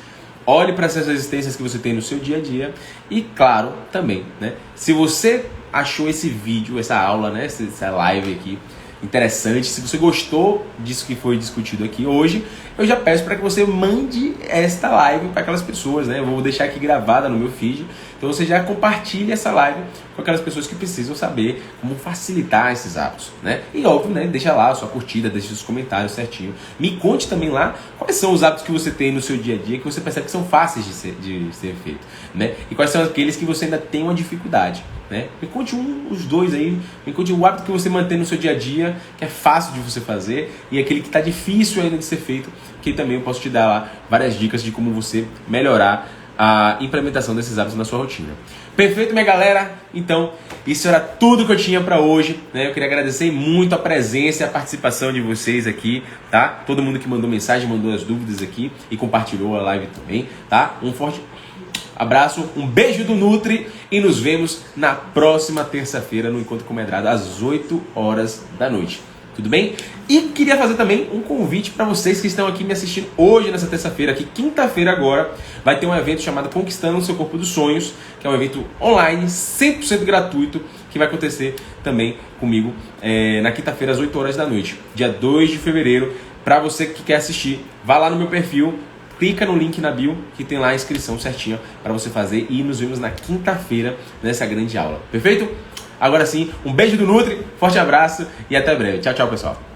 Speaker 1: Olhe para essas resistências que você tem no seu dia a dia. E claro, também, né? Se você achou esse vídeo, essa aula, né? Essa live aqui interessante, se você gostou disso que foi discutido aqui hoje, eu já peço para que você mande esta live para aquelas pessoas, né? Eu vou deixar aqui gravada no meu feed, então você já compartilha essa live com aquelas pessoas que precisam saber como facilitar esses hábitos, né? E óbvio, né? Deixa lá a sua curtida, deixa os comentários certinho. Me conte também lá quais são os hábitos que você tem no seu dia a dia que você percebe que são fáceis de ser feito, né? E quais são aqueles que você ainda tem uma dificuldade, né? Me conte os dois aí, me conte o hábito que você mantém no seu dia a dia, que é fácil de você fazer, e aquele que está difícil ainda de ser feito, que também eu posso te dar lá várias dicas de como você melhorar a implementação desses hábitos na sua rotina. Perfeito, minha galera? Então, isso era tudo que eu tinha para hoje, né? Eu queria agradecer muito a presença e a participação de vocês aqui, tá? Todo mundo que mandou mensagem, mandou as dúvidas aqui e compartilhou a live também, tá? Um forte abraço, um beijo do Nutri e nos vemos na próxima terça-feira no Encontro com Medrado às 8 horas da noite. Tudo bem? E queria fazer também um convite para vocês que estão aqui me assistindo hoje, nessa terça-feira, aqui quinta-feira agora, vai ter um evento chamado Conquistando o Seu Corpo dos Sonhos, que é um evento online, 100% gratuito, que vai acontecer também comigo na quinta-feira às 8 horas da noite, dia 2 de fevereiro. Para você que quer assistir, vá lá no meu perfil, clica no link na bio, que tem lá a inscrição certinha para você fazer, e nos vemos na quinta-feira nessa grande aula. Perfeito? Agora sim, um beijo do Nutri, forte abraço e até breve. Tchau, tchau, pessoal.